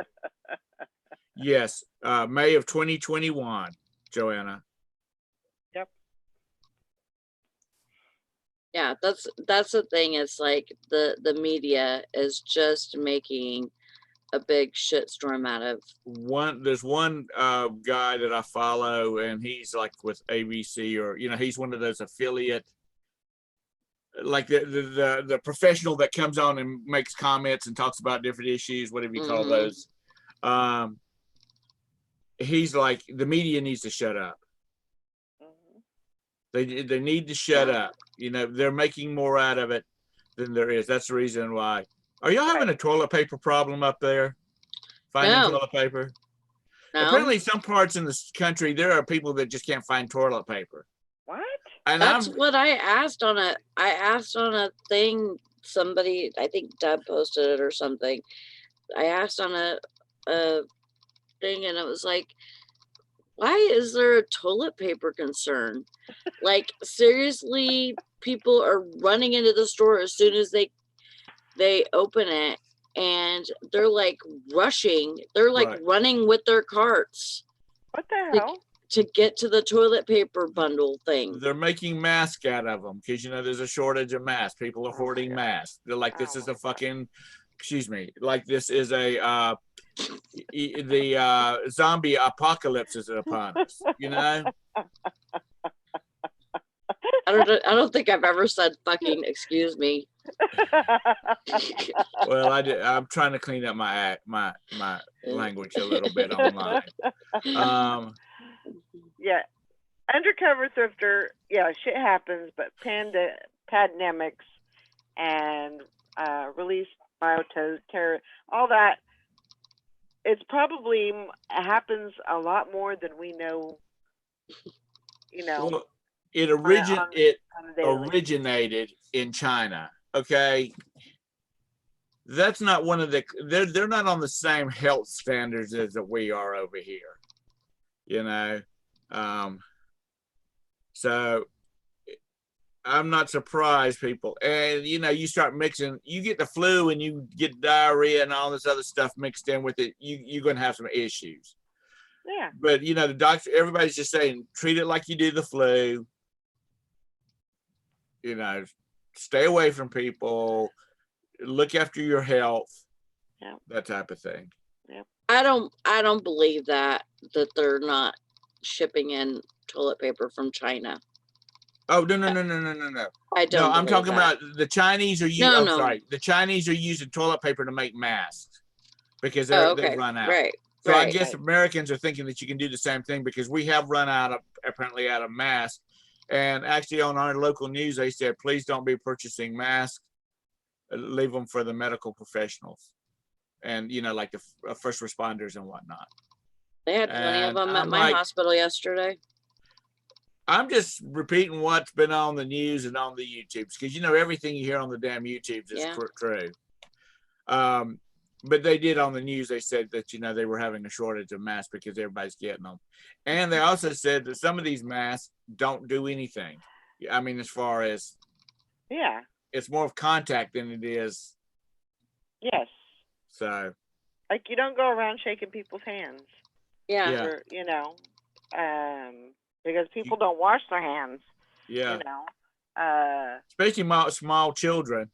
Yes, May of 2021, Joanna. Yep. Yeah, that's the thing. It's like the media is just making a big shitstorm out of there's one guy that I follow, and he's like with ABC, or he's one of those affiliate, like the professional that comes on and makes comments and talks about different issues, whatever you call those. He's like, the media needs to shut up. They need to shut up. They're making more out of it than there is. That's the reason why. Are y'all having a toilet paper problem up there? Finding toilet paper? No. Apparently, some parts in this country, there are people that just can't find toilet paper. What? And That's I'm what I asked on a thing. Somebody, I think Deb posted it or something. I asked on a thing, and it was like, why is there a toilet paper concern? Like, seriously, people are running into the store as soon as they open it, and they're like rushing. They're like Right. running with their carts What the Like- hell? to get to the toilet paper bundle thing. they're making masks out of them because there's a shortage of masks. People are Oh my hoarding God. masks. They're like, this Oh is my a fucking, excuse me, like this is a the zombie apocalypse is upon us. I don't think I've ever said fucking excuse me. Well, I'm trying to clean up my language a little bit online. Yeah, undercover thrifter. Yeah, shit happens, but pandemics and release bioterror, all that. It's probably happens a lot more than we know. Well, it on a daily. originated in China. Okay, that's not one of the. They're not on the same health standards as that we are over here. So I'm not surprised, people. And you start mixing. You get the flu and you get diarrhea and all this other stuff mixed in with it. You're gonna have some issues. Yeah. But the doctor, everybody's just saying, treat it like you do the flu. Stay away from people, look after your health, Yeah. that type of thing. I don't believe that they're not shipping in toilet paper from China. Oh, no. I don't. No, I'm believe talking that. about the Chinese are using. No, I'm no. sorry, the Chinese are using toilet paper to make masks because Oh, they've okay. run out. Right. So I right. guess Americans are thinking that you can do the same thing because we have run apparently out of masks. And actually on our local news, they said, please don't be purchasing masks. Leave them for the medical professionals and, like the first responders and whatnot. They had plenty of And them at I'm my like- hospital yesterday. I'm just repeating what's been on the news and on the YouTubes because, everything you hear on the damn YouTubes is Yeah. true. But they did on the news, they said that, they were having a shortage of masks because everybody's getting them. And they also said that some of these masks don't do anything. I mean, as far as Yeah. it's more of contact than it is. Yes. So, Like you don't go around shaking people's hands. Yeah. Or, because people don't wash their hands. yeah, Uh, especially small children,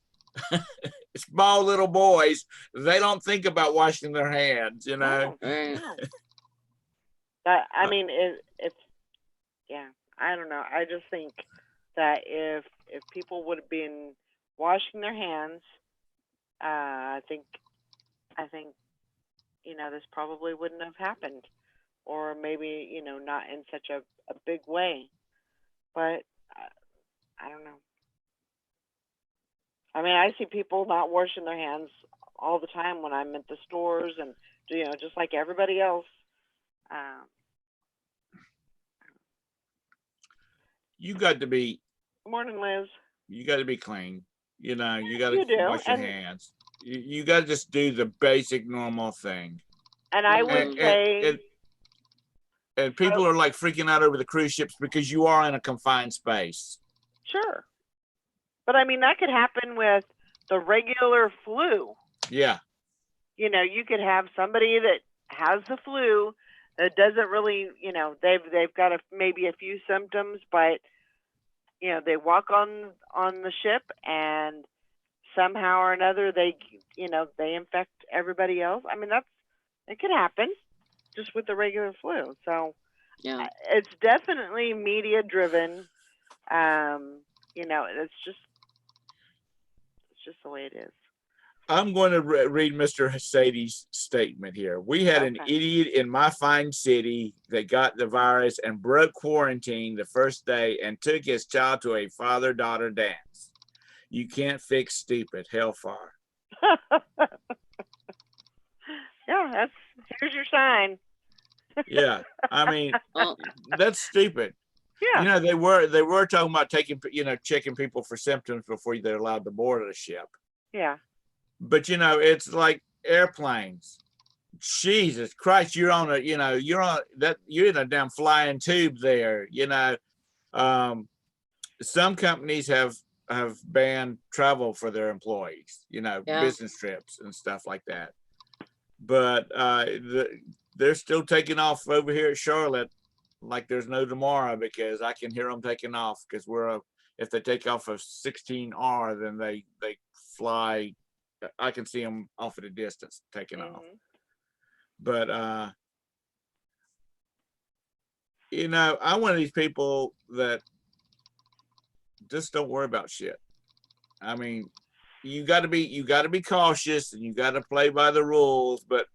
small little boys, they don't think about washing their hands, no, Right. no. That I mean, yeah, I don't know. I just think that if people would have been washing their hands, I think this probably wouldn't have happened, or maybe not in such a big way. But I don't know. I mean, I see people not washing their hands all the time when I'm at the stores, and just like everybody else. you got to be Morning, Liz. clean. You got to You do, wash your and- hands. You got to just do the basic normal thing. And I would And- say, And people are like freaking out over the cruise ships because you are in a confined space. sure. But I mean, that could happen with the regular flu. Yeah. You could have somebody that has the flu that doesn't really, they've got maybe a few symptoms, but they walk on the ship and somehow or another they infect everybody else. I mean, it could happen just with the regular flu. So Yeah. it's definitely media driven. It's just the way it is. I'm going to read Mr. Hasadi's statement here. We had an Okay. idiot in my fine city that got the virus and broke quarantine the first day and took his child to a father-daughter dance. You can't fix stupid. Hellfire. Yeah, here's your sign. Yeah. I mean, Well, that's stupid. Yeah. You know, they were talking about taking, checking people for symptoms before they're allowed to board a ship. Yeah. But it's like airplanes. Jesus Christ, you're in a damn flying tube there. Some companies have banned travel for their employees, Yeah. business trips and stuff like that. But they're still taking off over here at Charlotte like there's no tomorrow, because I can hear them taking off, because if they take off of 16R, then they fly. I can see them off at a distance taking off. But I'm one of these people that just don't worry about shit. I mean, you got to be cautious, and you got to play by the rules, but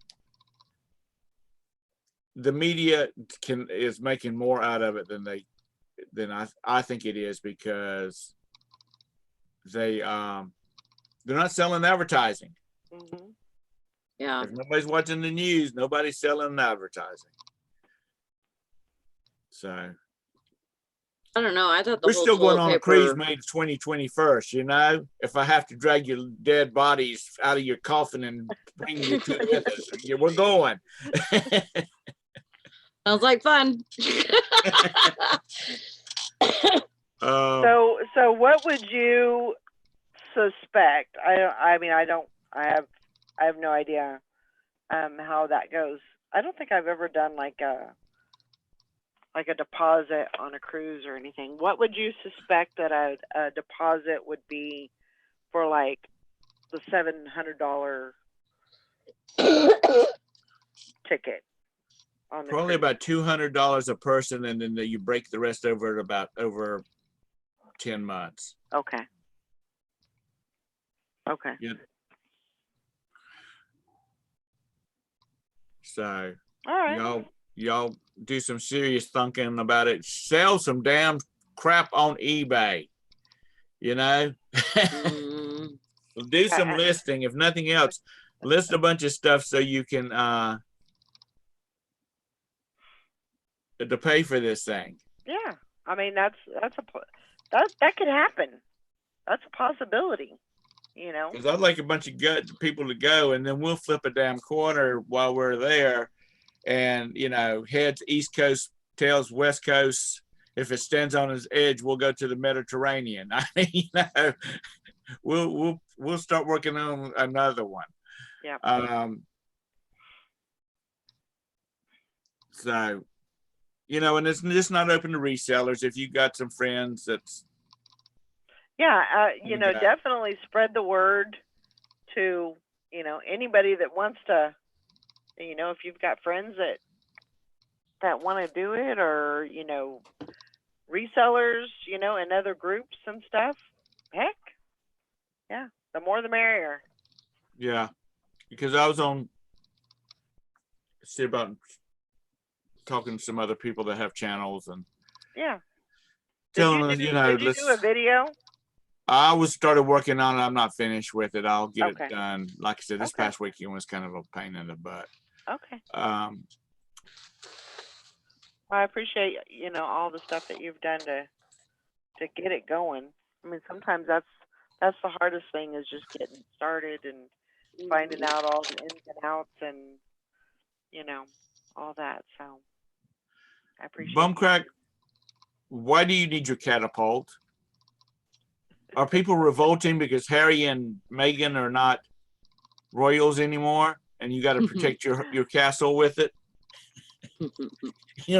the media is making more out of it than I think it is, because they're not selling advertising. Yeah. If nobody's watching the news, nobody's selling advertising. So I don't know. I thought we're whole still going toilet on a paper. cruise May 2021st. If I have to drag your dead bodies out of your coffin and bring you to it with us, we're going. Sounds like fun. So what would you suspect? I mean, I have no idea how that goes. I don't think I've ever done like a deposit on a cruise or anything. What would you suspect that a deposit would be for like the $700 ticket on the Probably cruise? about $200 a person, and then you break the rest over 10 months. Okay. Okay. Yeah. So All right. y'all do some serious thinking about it. Sell some damn crap on eBay. Mm. Do some listing. If nothing else, list a bunch of stuff so you can to pay for this thing. Yeah. I mean, that could happen. That's a possibility. Because I'd like a bunch of people to go, and then we'll flip a damn corner while we're there, and heads East Coast, tails West Coast. If it stands on its edge, we'll go to the Mediterranean. I mean, we'll start working on another one. Yeah. So, and it's just not open to resellers. If you got some friends that's definitely spread the word to, anybody that wants to, if you've got friends that want to do it, or, resellers, in other groups and stuff. Heck, yeah, the more the merrier. Yeah, because I was about talking to some other people that have channels, and telling them, did you do a video? I started working on it. I'm not finished with it. I'll get Okay. it done. Like I said, this past weekend was kind of a pain in the butt. Okay. Well, I appreciate, all the stuff that you've done to get it going. I mean, sometimes that's the hardest thing, is just getting started and finding out all the ins and outs and, all that. So I appreciate Bumcrack, why do you need your catapult? Are people revolting because Harry and Meghan are not royals anymore, and you got to protect your castle with it?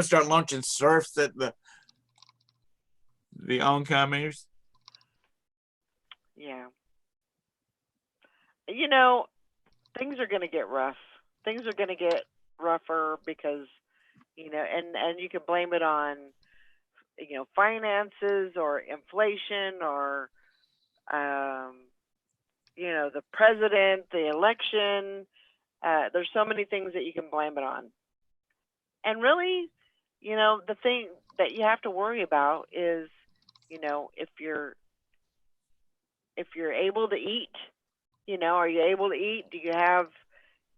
Start launching serfs at the oncomers. Yeah. Things are going to get rough. Things are going to get rougher because, and you can blame it on, finances or inflation or, the president, the election. There's so many things that you can blame it on. And really, the thing that you have to worry about is, if you're able to eat, are you able to eat? Do you have,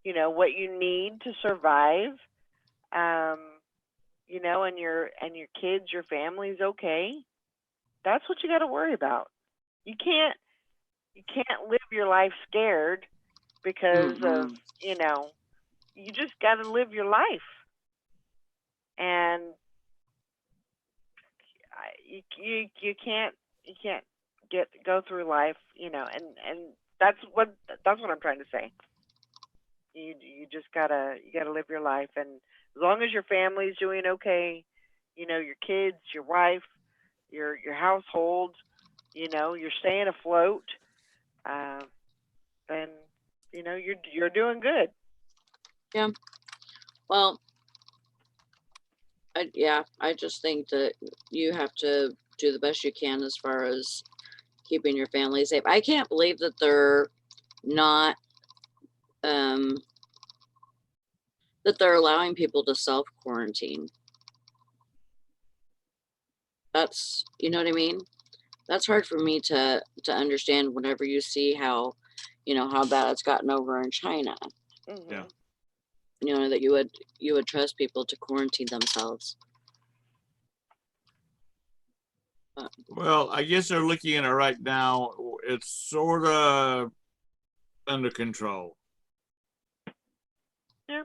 what you need to survive? you know, and your kids, your family's okay, that's what you got to worry about. You can't live your life scared because of, Mm-mm. you know, you just got to live your life. And you can't go through life, you know, and that's what I'm trying to say. You just gotta live your life, and as long as your family's doing okay, you know, your kids, your wife, your household, you know, you're staying afloat, uh, then you know you're doing good. Yeah. Well, I just think that you have to do the best you can as far as keeping your family safe. I can't believe that they're not um that they're allowing people to self quarantine. That's, you know what I mean? That's hard for me to understand whenever you see how, how bad it's gotten over in China. Yeah. Mhm. That you would trust people to quarantine themselves. But, Well, I guess they're looking at it right now. It's sort of under control. Yeah.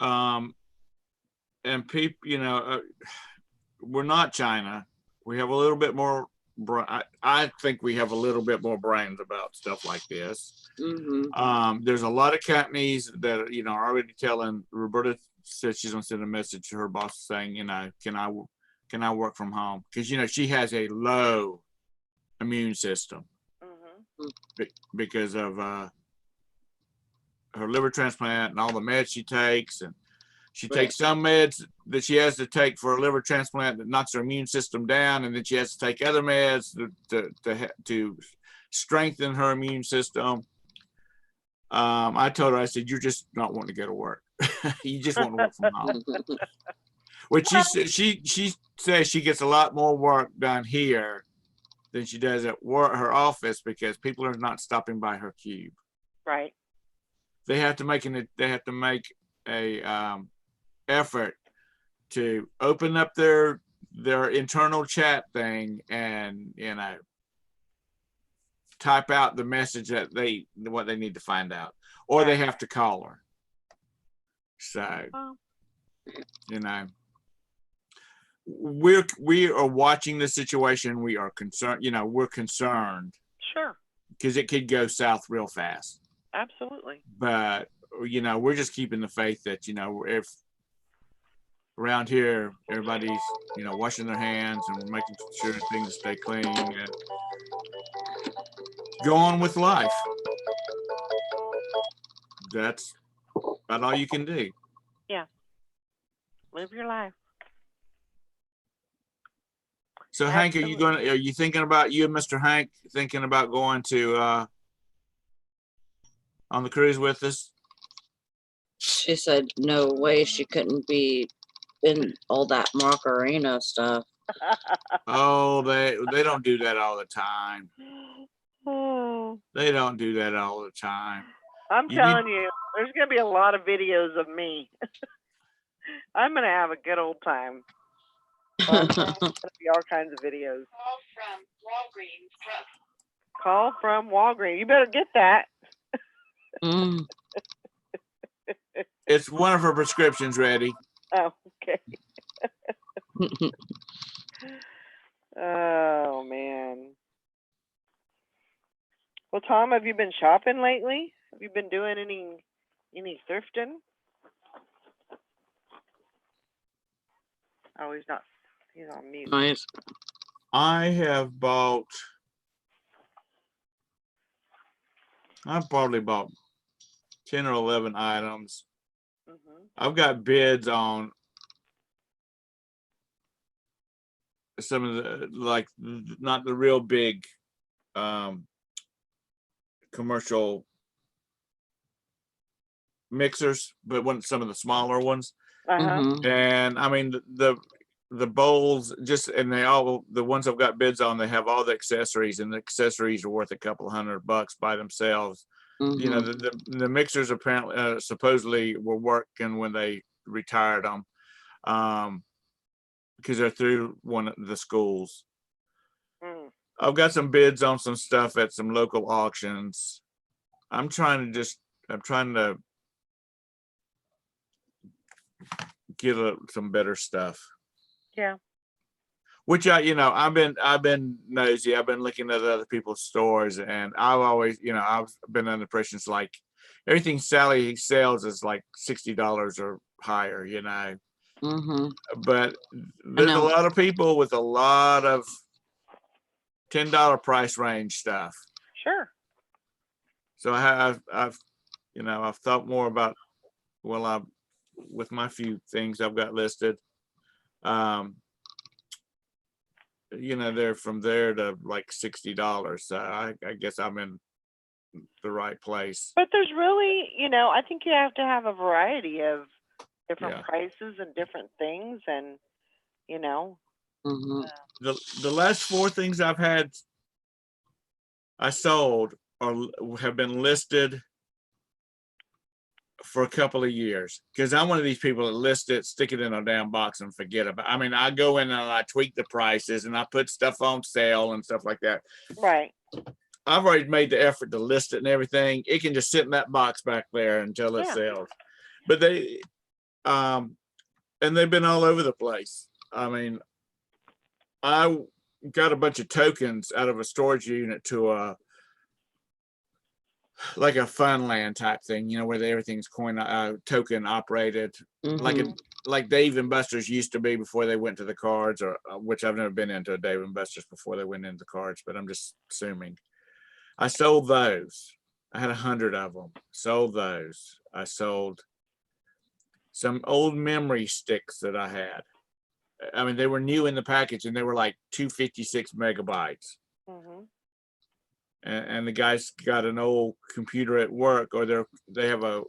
And people, we're not China. We have a little bit more. I think we have a little bit more brains about stuff like this. There's a lot of companies that are already telling. Roberta said she's gonna send a message to her boss saying, can I work from home? Because she has a low immune system Mhm. because of her liver transplant and all the meds she takes, and she Right. takes some meds that she has to take for a liver transplant that knocks her immune system down, and then she has to take other meds to strengthen her immune system. I told her, I said, you're just not wanting to go to work. You just want to work from home. Which she says she gets a lot more work done here than she does at her office because people are not stopping by her cube. Right. They have to make a effort to open up their internal chat thing and type out the message that what they need to find out, or they Right. have to call her. So Well, we are watching the situation. We are concerned. We're concerned sure. because it could go south real fast. Absolutely. But we're just keeping the faith that if around here everybody's washing their hands and we're making sure things stay clean and go on with life. That's about all you can do. Yeah. Live your life. So Hank, Absolutely. are you thinking about, you and Mr. Hank thinking about going to on the cruise with us? She said no way she couldn't be in all that Macarena stuff. Oh, they don't do that all the time. Oh, They don't do that all the time. I'm You need, telling you, there's gonna be a lot of videos of me. I'm gonna have a good old time. Well, there's gonna be all kinds of videos. Call from Walgreens. You better get that. Mm. it's one of her prescriptions ready. Oh, okay. Oh man. Well, Tom, have you been shopping lately? Have you been doing any thrifting? Oh, he's not. He's on mute. Nice. I've probably bought 10 or 11 items. Mhm. I've got bids on some of the, like, not the real big commercial mixers, but some of the smaller ones. Mhm. And I mean the bowls, just, and the ones I've got bids on, they have all the accessories, and the accessories are worth a couple $100 by themselves. Mhm. The mixers apparently supposedly were working when they retired them. because they're through one of the schools. Mm. I've got some bids on some stuff at some local auctions. I'm trying to get some better stuff. Yeah. Which I've been nosy. I've been looking at other people's stores, and I've always, I've been under the impression it's like everything Sally sells is like $60 or higher, Mm-hmm. But there's a know. lot of people with a lot of $10 price range stuff. Sure. So I've thought more about, with my few things I've got listed, they're from there to like $60. So I guess I'm in the right place. But there's really, I think you have to have a variety of different Yeah. prices and different things, and Mm-hmm. The last 4 things I've had I sold have been listed for a couple of years, because I'm one of these people that list it, stick it in a damn box and forget about it. I mean, I go in and I tweak the prices and I put stuff on sale and stuff like that. right. I've already made the effort to list it and everything. It can just sit in that box back there until it Yeah. sells. But they, and they've been all over the place. I mean, I got a bunch of tokens out of a storage unit to like a Funland type thing, where everything's token operated, Mm-hmm. like Dave and Buster's used to be before they went to the cards, or which I've never been into a Dave and Buster's before they went into the cards, but I'm just assuming. I sold those. I had 100 of them. Sold those. I sold some old memory sticks that I had. I mean, they were new in the package and they were like 256 megabytes. Mm-hmm. And the guy's got an old computer at work, or they have a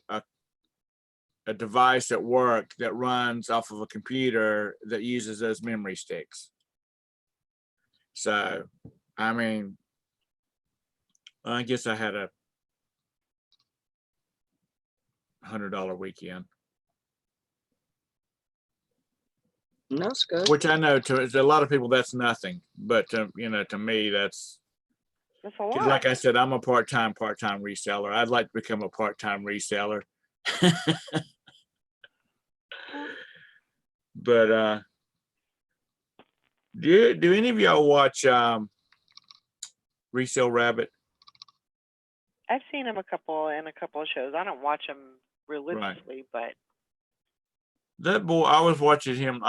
device at work that runs off of a computer that uses those memory sticks. So, I mean, I guess I had a $100 weekend, That's good. which I know to a lot of people that's nothing, but to me that's That's a lot. like I said, I'm a part-time reseller. I'd like to become a part-time reseller. But do any of y'all watch Resale Rabbit? I've seen him in a couple of shows. I don't watch him religiously, but That boy, I was watching him.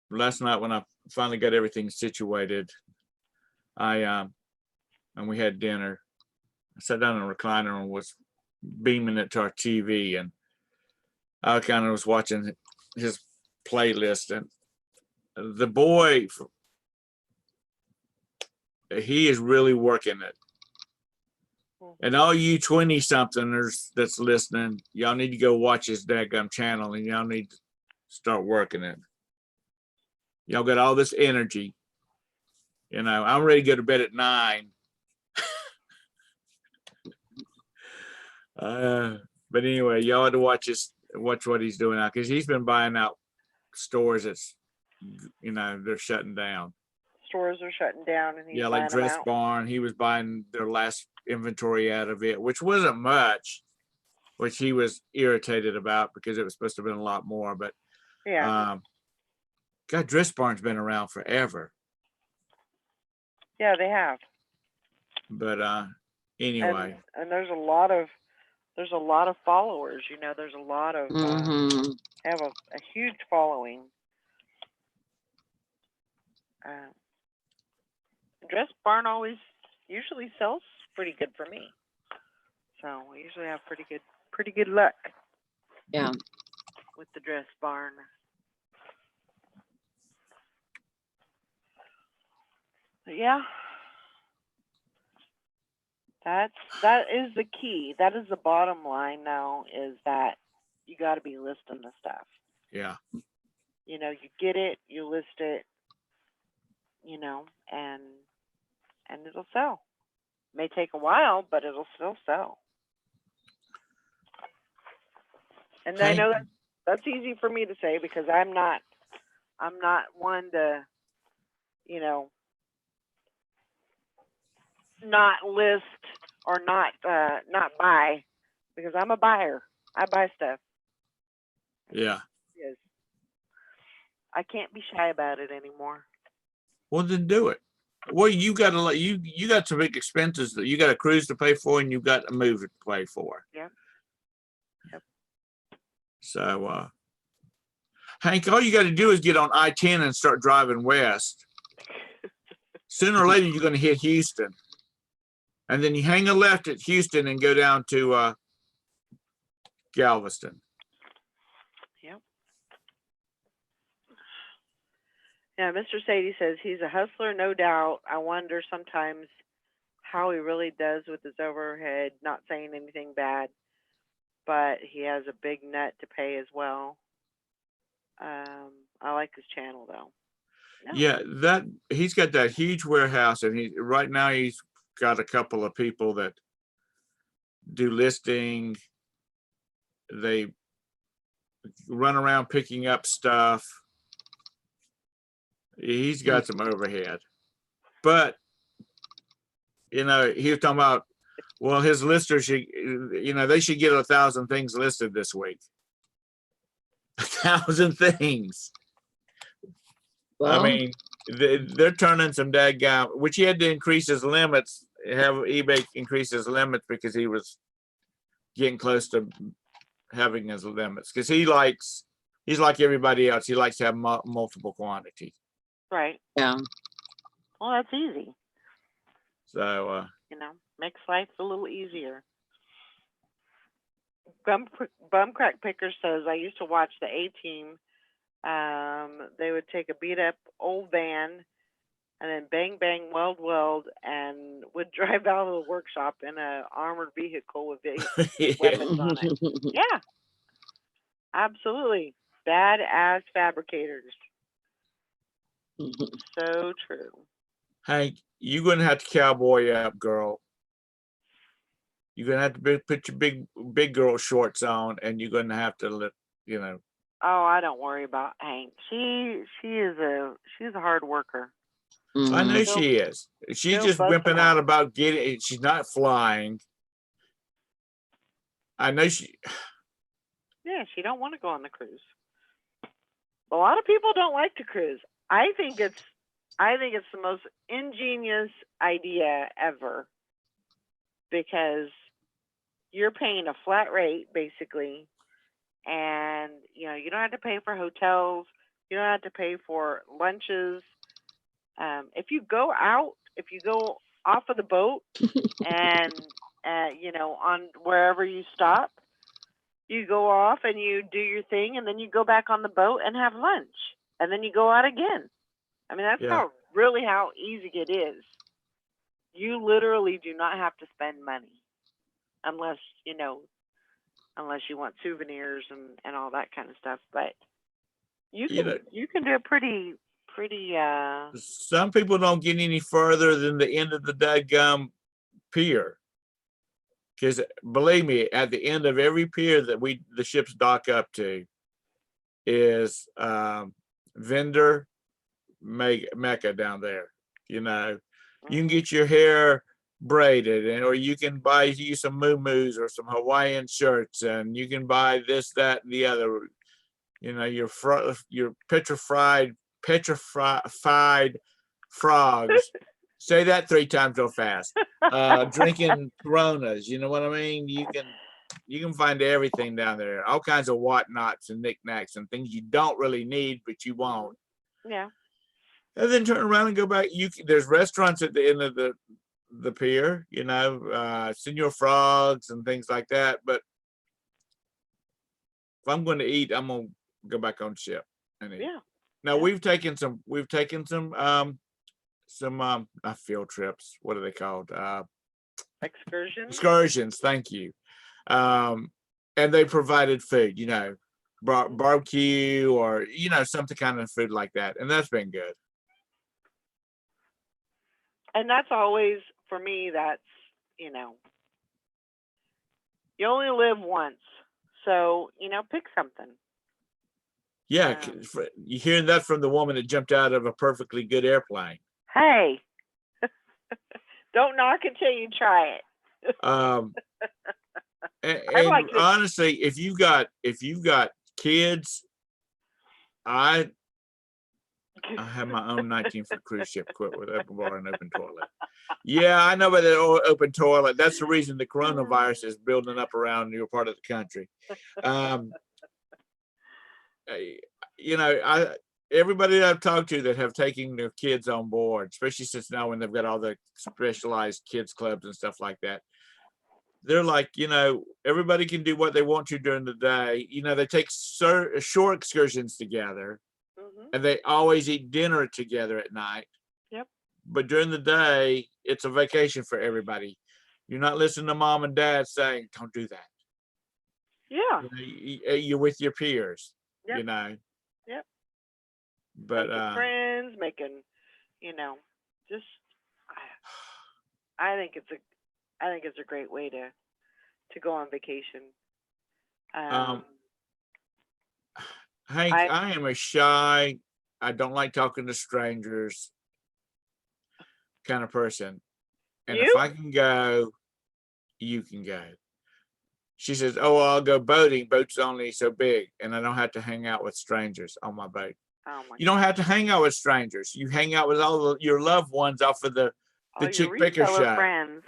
Last night when I finally got everything situated. And we had dinner. I sat down in a recliner and was beaming it to our TV, and I kind of was watching his playlist, and the boy, he is really working it. And all you 20-somethingers that's listening, y'all need to go watch his dadgum channel, and y'all need to start working it. Y'all got all this energy. I'm ready to go to bed at 9. But anyway, y'all had to watch what he's doing now, because he's been buying out stores that's, they're shutting down. Stores are shutting down, and he's like buying them Dress out. Barn, he was buying their last inventory out of it, which wasn't much, which he was irritated about because it was supposed to have been a lot more. But Yeah. God, Dress Barn's been around forever. Yeah, they have. But anyway, and there's a lot of followers. There's a lot of Mm-hmm. have a huge following. Dress Barn usually sells pretty good for me, so we usually have pretty good luck. Yeah. With the Dress Barn. But yeah. That is the key. That is the bottom line now, is that you got to be listing the stuff. Yeah. You get it, you list it, and it'll sell. May take a while, but it'll still sell. And I know that's easy for me to say, because I'm not I'm not one to, you know, not list or not buy, because I'm a buyer. I buy stuff. Yeah. Yes. I can't be shy about it anymore. Well, then do it. Well, you got to you got some big expenses that you got a cruise to pay for, and you got a move to pay for. Yep. Yep. So, Hank, all you got to do is get on I-10 and start driving west. Sooner or later, you're going to hit Houston, and then you hang a left at Houston and go down to Galveston. Yep. Yeah, Mr. Sadie says he's a hustler, no doubt. I wonder sometimes how he really does with his overhead, not saying anything bad, but he has a big nut to pay as well. I like his channel though. No. Yeah, that he's got that huge warehouse, and right now he's got a couple of people that do listing. They run around picking up stuff. He's got some overhead, but he was talking about, well, his listers should, they should get 1,000 things listed this week. 1,000 things. Well, I mean, they're turning some daggum, which he had to increase his limits, have eBay increase his limits because he was getting close to having his limits. Because he's like everybody else. He likes to have multiple quantities. Right. yeah. Well, that's easy. So, Makes life a little easier. Bumcrack Picker says, I used to watch the A-Team. They would take a beat up old van and then bang, bang, weld, and would drive out of the workshop in a armored vehicle with weapons on it. Yeah, absolutely. Badass fabricators. So true. Hank, you're gonna have to cowboy up, girl. You're gonna have to put your big girl shorts on, and you're gonna have to Oh, I don't worry about Hank. She's a hard worker. I know Mhm. she is. She's She'll just bust wimping them out out. about getting. She's not flying. I know she. Yeah, she don't want to go on the cruise. A lot of people don't like to cruise. I think it's the most ingenious idea ever, because you're paying a flat rate basically, and you don't have to pay for hotels, you don't have to pay for lunches. If you go off of the boat and on wherever you stop, you go off and you do your thing, and then you go back on the boat and have lunch, and then you go out again. I mean, that's Yeah. how easy it is. You literally do not have to spend money unless you want souvenirs and all that kind of stuff. But you can do a pretty Some people don't get any further than the end of the daggum pier. Because believe me, at the end of every pier that the ships dock up to is vendor mecca down there. You can get your hair braided, or you can buy you some moo-moos or some Hawaiian shirts, and you can buy this, that, and the other. Your petrified frogs. Say that 3 times real fast. Drinking Coronas. You know what I mean? You can find everything down there. All kinds of whatnots and knickknacks and things you don't really need, but you want. Yeah. And then turn around and go back. There's restaurants at the end of the pier. Senor Frogs and things like that. But if I'm going to eat, I'm going to go back on ship and eat. Yeah. Now Yeah. we've taken some not field trips. What are they called? Excursions. Thank you. And they provided food, barbecue or, something kind of food like that. And that's been good. And that's always, for me, that's, you only live once. So, pick something. Yeah, you hearing that from the woman that jumped out of a perfectly good airplane. Hey, don't knock until you try it. And, I like it. honestly, if you've got kids, I have my own 19-foot cruise ship equipped with open bar and open toilet. Yeah, I know about that open toilet. That's the reason the coronavirus is building up around your part of the country. You know, everybody that I've talked to that have taken their kids on board, especially since now when they've got all the specialized kids clubs and stuff like that, they're like, you know, everybody can do what they want to during the day. You know, they take short excursions together, and they always eat dinner together at night. Yep. But during the day, it's a vacation for everybody. You're not listening to mom and dad saying, "Don't do that." Yeah. You know, you're with your peers. Yep. You know. Yep. But making friends, making, you know, just I think it's a great way to go on vacation. Hank, I am a shy, I don't like talking to strangers kind of person. And if I can go, you can go. She says, "Oh, I'll go boating. Boat's only so big, and I don't have to hang out with strangers on my boat." Oh my You don't have to hang out with strangers. You hang out with all your loved ones off of the chick picker show. Friends.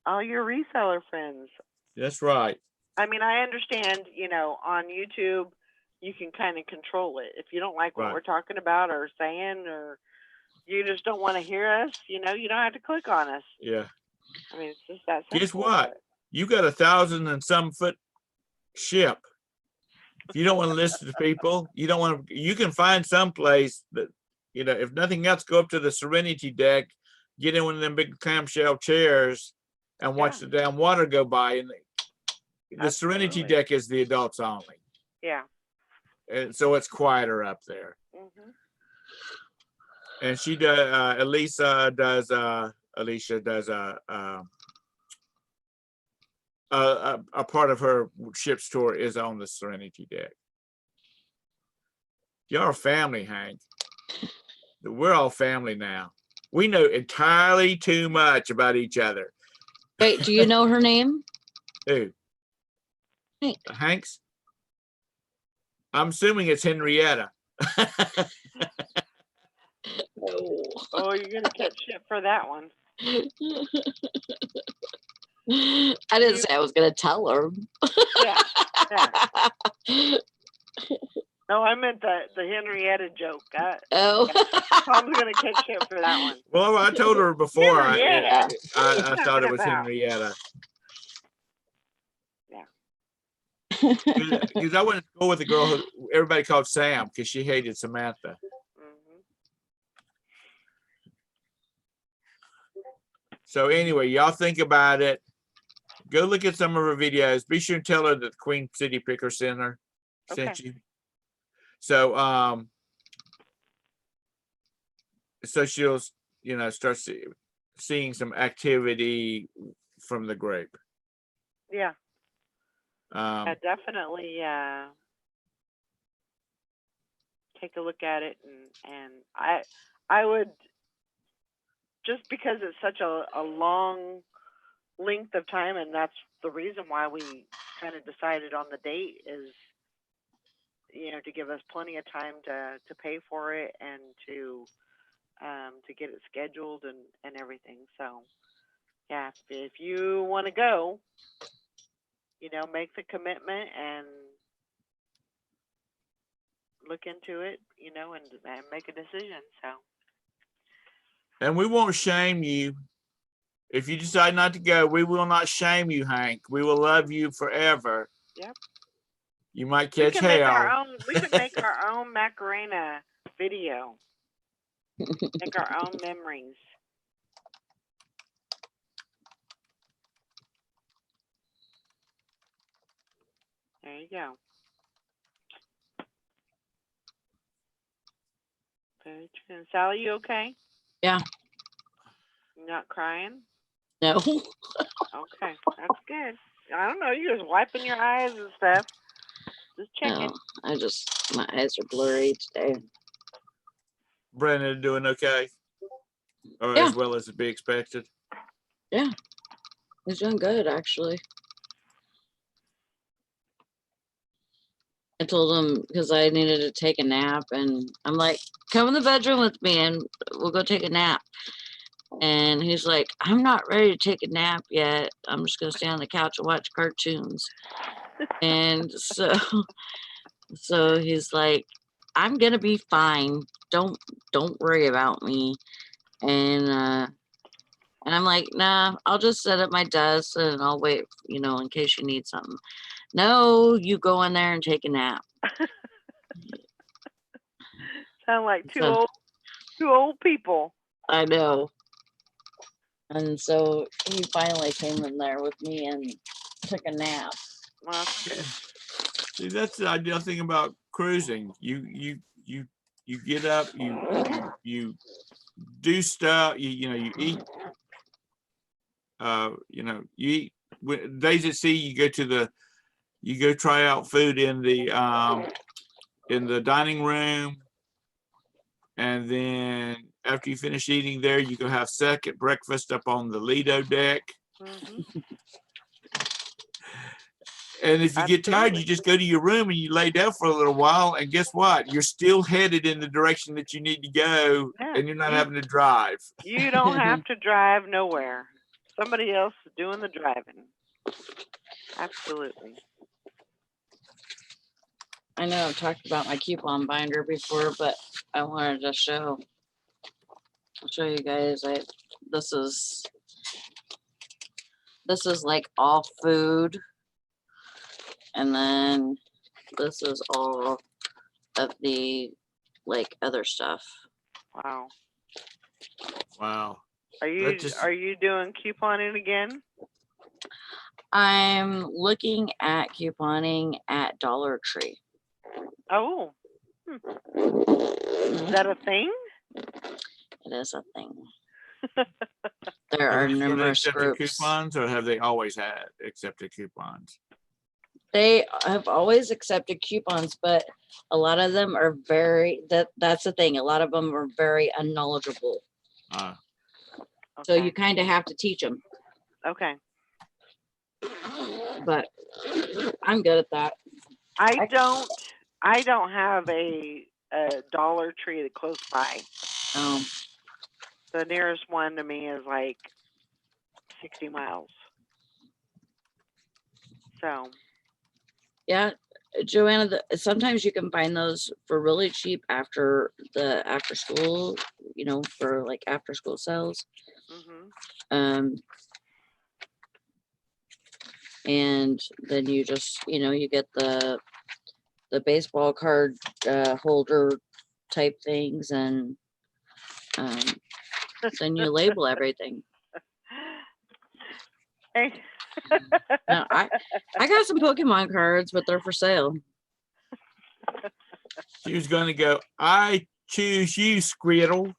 All your reseller friends. That's right. I mean, I understand, you know, on YouTube, you can kind of control it. If you don't like what we're talking about or saying, or you just don't want to hear us, you know, you don't have to click on us. Yeah. I mean, it's just that simple. Guess what? You got 1,000 and some foot ship. If you don't want to listen to people, you don't want to, you can find some place that, you know, if nothing else, go up to the Serenity deck, get in one of them big clamshell chairs and watch the damn water go by. And the Serenity deck is the adults only. Yeah. And so it's quieter up there. And she does, Alicia does a part of her ship's tour is on the Serenity deck. Y'all are family, Hank. We're all family now. We know entirely too much about each other. Wait, do you know her name? Who? Hank. Hank's? I'm assuming it's Henrietta. Oh, you're gonna catch shit for that one. I didn't say I was gonna tell her. Yeah. No, I meant the Henrietta joke. Oh. Tom's gonna catch shit for that one. Well, I told her before. I thought it was about? Henrietta. Yeah. Because I went to school with a girl who everybody called Sam because she hated Samantha. So anyway, y'all think about it. Go look at some of her videos. Be sure and tell her that the Queen City Picker Center sent you. So so she'll, you know, start seeing some activity from the group. Yeah. Definitely take a look at it, and I would, just because it's such a long length of time, and that's the reason why we kind of decided on the date, is, you know, to give us plenty of time to pay for it and to get it scheduled and everything. So yeah, if you want to go, you know, make the commitment and look into it, you know, and make a decision. So. And we won't shame you. If you decide not to go, we will not shame you, Hank. We will love you forever. Yep. You might catch hell. We can make our own Macarena video. Make our own memories. There you go. Very true. Sally, you okay? Yeah. You not crying? No. Okay, that's good. I don't know. You're just wiping your eyes and stuff. Just checking. Oh, my eyes are blurry today. Brandon doing okay? Or Yeah. as well as to be expected? He's doing good, actually. I told him because I needed to take a nap, and I'm like, come in the bedroom with me and we'll go take a nap. And he's like, I'm not ready to take a nap yet. I'm just gonna stay on the couch and watch cartoons. And so he's like, I'm gonna be fine. Don't worry about me. And I'm like, nah, I'll just sit at my desk and I'll wait, in case you need something. No, you go in there and take a nap. Sound like So- two old people. I know. And so he finally came in there with me and took a nap. Well, that's good. See, that's the ideal thing about cruising. You get up, you do stuff, you eat, you eat days at sea, you go try out food in the dining room. And then after you finish eating there, you go have second breakfast up on the Lido deck. Mhm. And if you get tired, you Absolutely. just go to your room and you lay down for a little while. And guess what? You're still headed in the direction that you need to go, Yeah, and you're not having to drive. You don't have to drive nowhere. Somebody else is doing the driving. Absolutely. I know I've talked about my coupon binder before, but I wanted to I'll show you guys. This is like all food. And then this is all of the like other stuff. Wow. Wow. Are you doing couponing again? I'm looking at couponing at Dollar Tree. Oh. Is that a thing? It is a thing. There Have are they started numerous accepting groups. coupons, or have they always had accepted coupons? They have always accepted coupons, but a lot of them are that's the thing. A lot of them are very unknowledgeable. Uh, So Okay. you kind of have to teach them. Okay. But I'm good at that. I don't have a Dollar Tree that close by. The nearest one to me is like 60 miles. So, Yeah, Joanna, sometimes you can find those for really cheap after school, for like after school sales. mhm. And then you just, you get the baseball card holder type things, and then you label everything. Hey. Now, I got some Pokemon cards, but they're for sale. she was going to go, I choose you, Squirtle.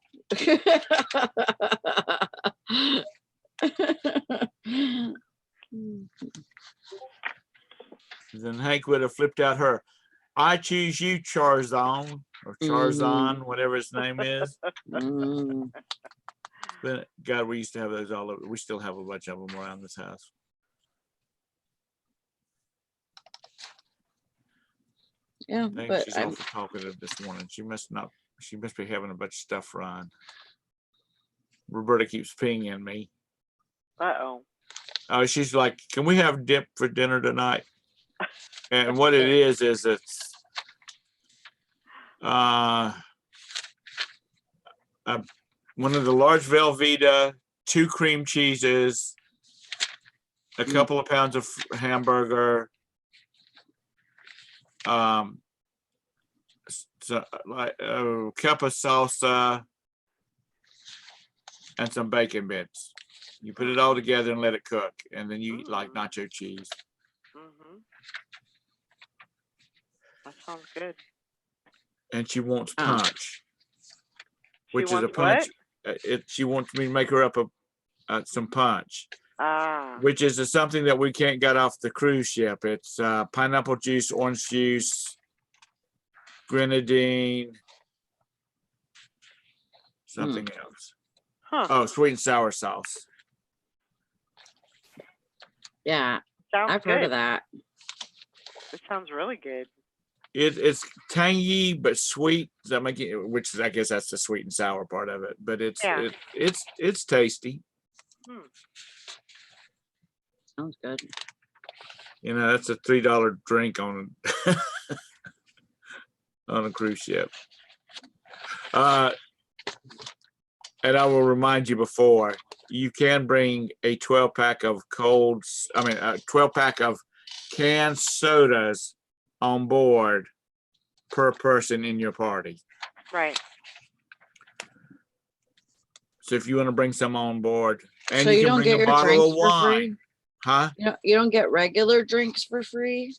Then Hank would have flipped out her, I choose you, Charzon, or Charzon, whatever his name is. But God, we used to have those all over. We still have a bunch of them around this house. Yeah, I think but she's awful talkative this morning. She must be having a bunch of stuff run. Roberta keeps pinging me. Uh-oh. Oh, she's like, can we have dip for dinner tonight? And what it is it's one of the large Velveeta, 2 cream cheeses, a couple of pounds of hamburger, so like a cup of salsa, and some bacon bits. You put it all together and let it cook, and then you eat like nacho cheese. Mhm. That sounds good. And she wants punch, which is a wants punch. what? She wants me to make her up some punch. which is something that we can't get off the cruise ship. It's pineapple juice, orange juice, grenadine, something else. Huh. Oh, sweet and sour sauce. Yeah, Sounds I've good. heard of that. It sounds really good. It's tangy but sweet. Does that make it? Which is, I guess that's the sweet and sour part of it. But Yeah. it's tasty. Sounds good. You know, that's a $3 drink on on a cruise ship. And I will remind you before, you can bring a 12-pack of 12-pack of canned sodas on board per person in your party. Right. So if you want to bring some on board, and So you you can don't bring get a your bottle drinks of for free? wine. Huh? You don't get regular drinks for free?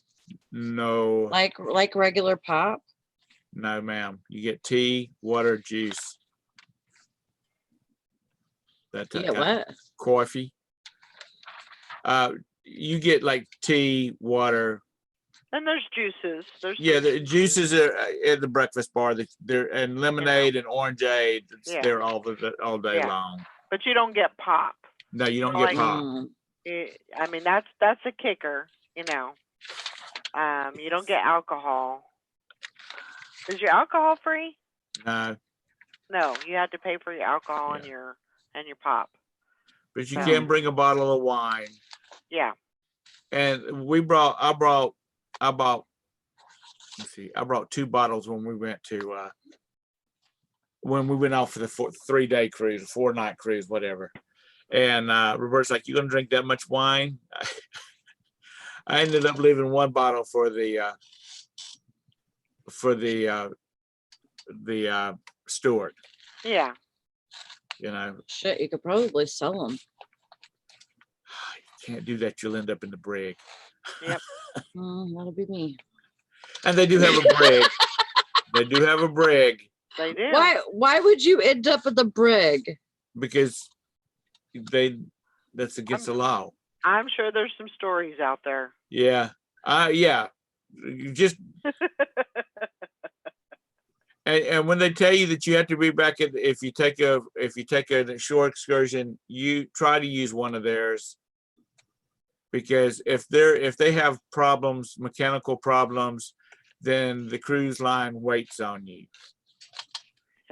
No, Like regular pop? no, ma'am. You get tea, water, juice. That You type get what? coffee. You get like tea, water. And there's juices. There's Yeah, some the juices are at the breakfast bar. They're and lemonade and orangeade. Yeah. They're all day Yeah. long. But you don't get pop. No, you don't Like- get pop. I mean, that's a kicker. You know. You don't get alcohol. Is your alcohol free? No, No, you have to pay for your alcohol and Yeah. your pop. but you So- can bring a bottle of wine. Yeah. And I bought. Let's see. I brought 2 bottles when we went off for the 3-day cruise, 4-night cruise, whatever. And Robert's like, "You gonna drink that much wine?" I ended up leaving 1 bottle for the steward. Yeah. You know, Shit, you could probably sell them. can't do that. You'll end up in the brig. Yep. That'll be me. And they do have a brig. They do have a brig They do. Why would you end up in the brig? because that's against the law. I'm sure there's some stories out there. Yeah. Yeah. You just and when they tell you that you have to be back at if you take a shore excursion, you try to use one of theirs, because if they have problems, mechanical problems, then the cruise line waits on you.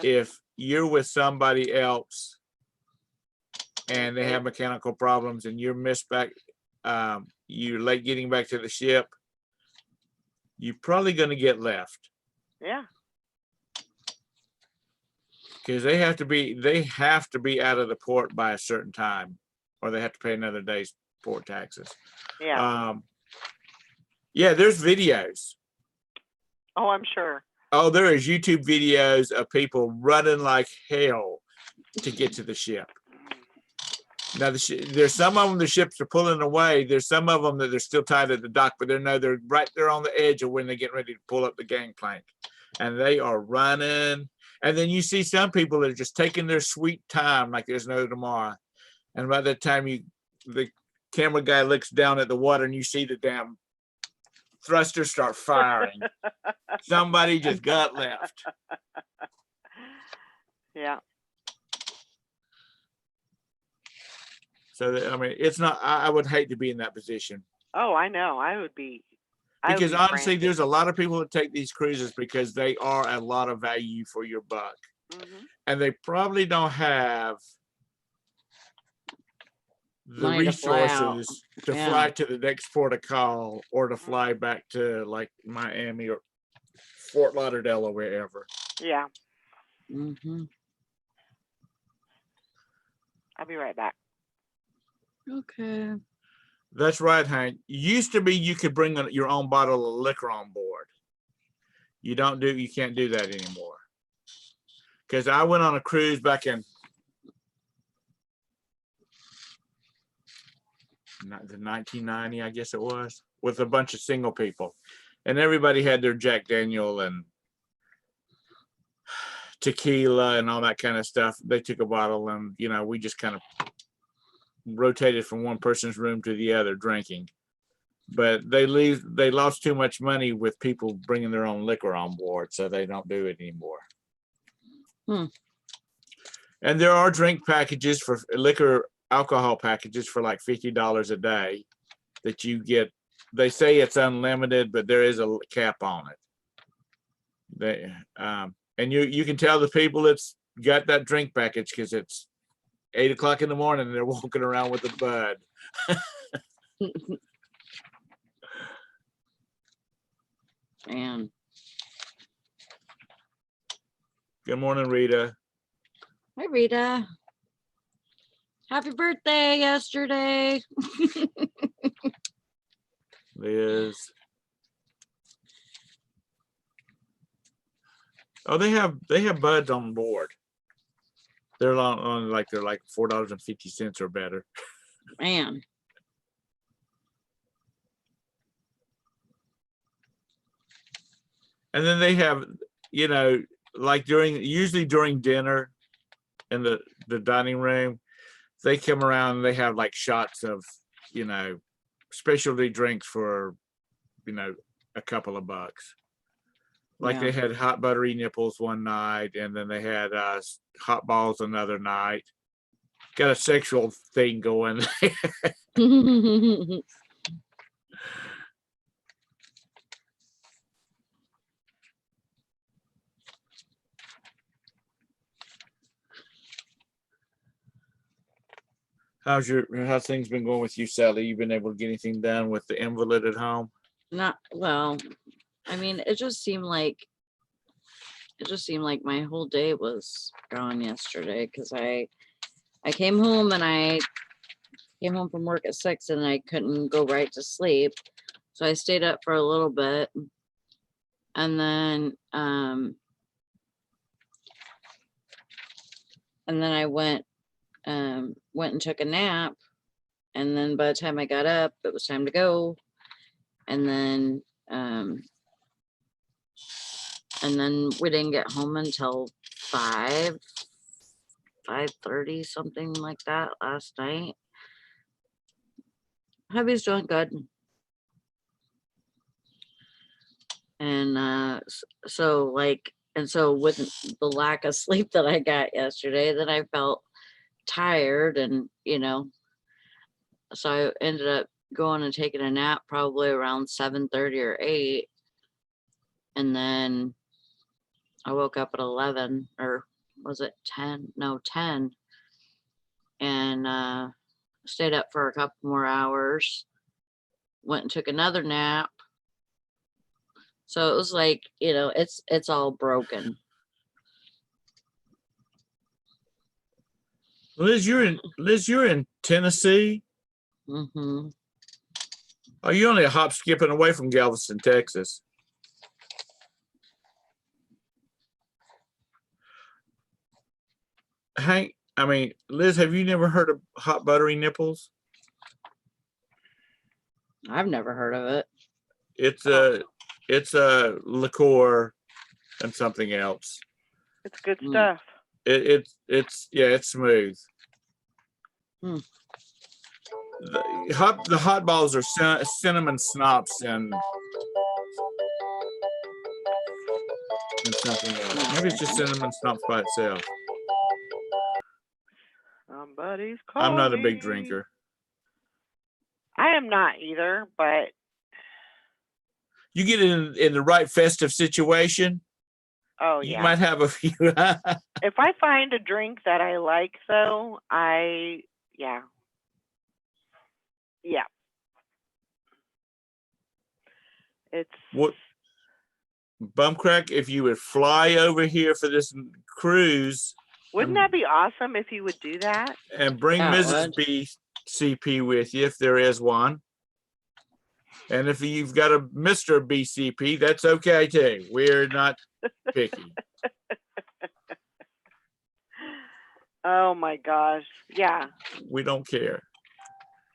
If you're with somebody else and they have mechanical problems and you're you're late getting back to the ship, you're probably going to get left, Yeah. because they have to be out of the port by a certain time, or they have to pay another day's port taxes. Yeah. Yeah, there's videos. Oh, I'm sure. Oh, there is YouTube videos of people running like hell to get to the ship. Now, there's some of them, the ships are pulling away. There's some of them that they're still tied at the dock, but they're right there on the edge of when they get ready to pull up the gangplank. And they are running. And then you see some people that are just taking their sweet time like there's no tomorrow. And by the time the camera guy looks down at the water and you see the damn thrusters start firing. Somebody just got left. Yeah. So, I mean, it's not, I would hate to be in that position. Oh, I know. I would be. Because honestly, frantic. there's a lot of people that take these cruises because they are a lot of value for your buck. Mhm. And they probably don't have the Money to fly out. resources to Yeah. fly to the next port of call or to fly back to like Miami or Fort Lauderdale or wherever. Yeah. Mm-hmm. I'll be right back. Okay. That's right, Hank. Used to be you could bring your own bottle of liquor on board. You can't do that anymore. Because I went on a cruise back in the 1990, I guess it was, with a bunch of single people. And everybody had their Jack Daniel and tequila and all that kind of stuff. They took a bottle and, we just kind of rotated from one person's room to the other drinking. But they lost too much money with people bringing their own liquor on board, so they don't do it anymore. Hmm. And there are drink packages for liquor, alcohol packages for like $50 a day that you get. They say it's unlimited, but there is a cap on it. And you can tell the people that's got that drink package because it's 8 o'clock in the morning and they're walking around with a bud. Man. Good morning, Rita. Hi, Rita. Happy birthday yesterday. Liz. Oh, they have buds on board. They're on like they're like $4.50 or better. Man. And then they have, like usually during dinner in the dining room, they come around and they have like shots of, specialty drinks for, a couple of bucks. Like Yeah. they had hot buttery nipples one night, and then they had hot balls another night. Got a sexual thing going. How's things been going with you, Sally? You been able to get anything done with the invalid at home? Not well. I mean, it just seemed like my whole day was gone yesterday because I came home from work at 6 and I couldn't go right to sleep. So I stayed up for a little bit and then I went and took a nap, and then by the time I got up, it was time to go. And then we didn't get home until 5:30, something like that last night. Hubby's doing good. And so with the lack of sleep that I got yesterday, then I felt tired, and so I ended up going and taking a nap probably around 7:30 or 8, and then I woke up at 11, or was it 10? No, 10, and stayed up for a couple more hours, went and took another nap. So it was like, it's all broken. Liz, you're in Tennessee. Mm-hmm. Are you only a hop skipping away from Galveston, Texas? Hank, Liz, have you never heard of hot buttery nipples? I've never heard of it. It's a liqueur and something else. It's good stuff. It's smooth. The hot balls are cinnamon schnapps and something else. Maybe it's just cinnamon schnapps by itself. Somebody's calling. I'm not a big drinker. I am not either, but you get in the right festive situation. Oh, you yeah. might have a few. If I find a drink that I like, though, yeah. It's what Bumcrack, if you would fly over here for this cruise. Wouldn't that be awesome if you would do that? And bring Mrs. BCP with you if there is one. And if you've got a Mr. BCP, that's okay too. We're not picky. Oh my gosh. Yeah. We don't care.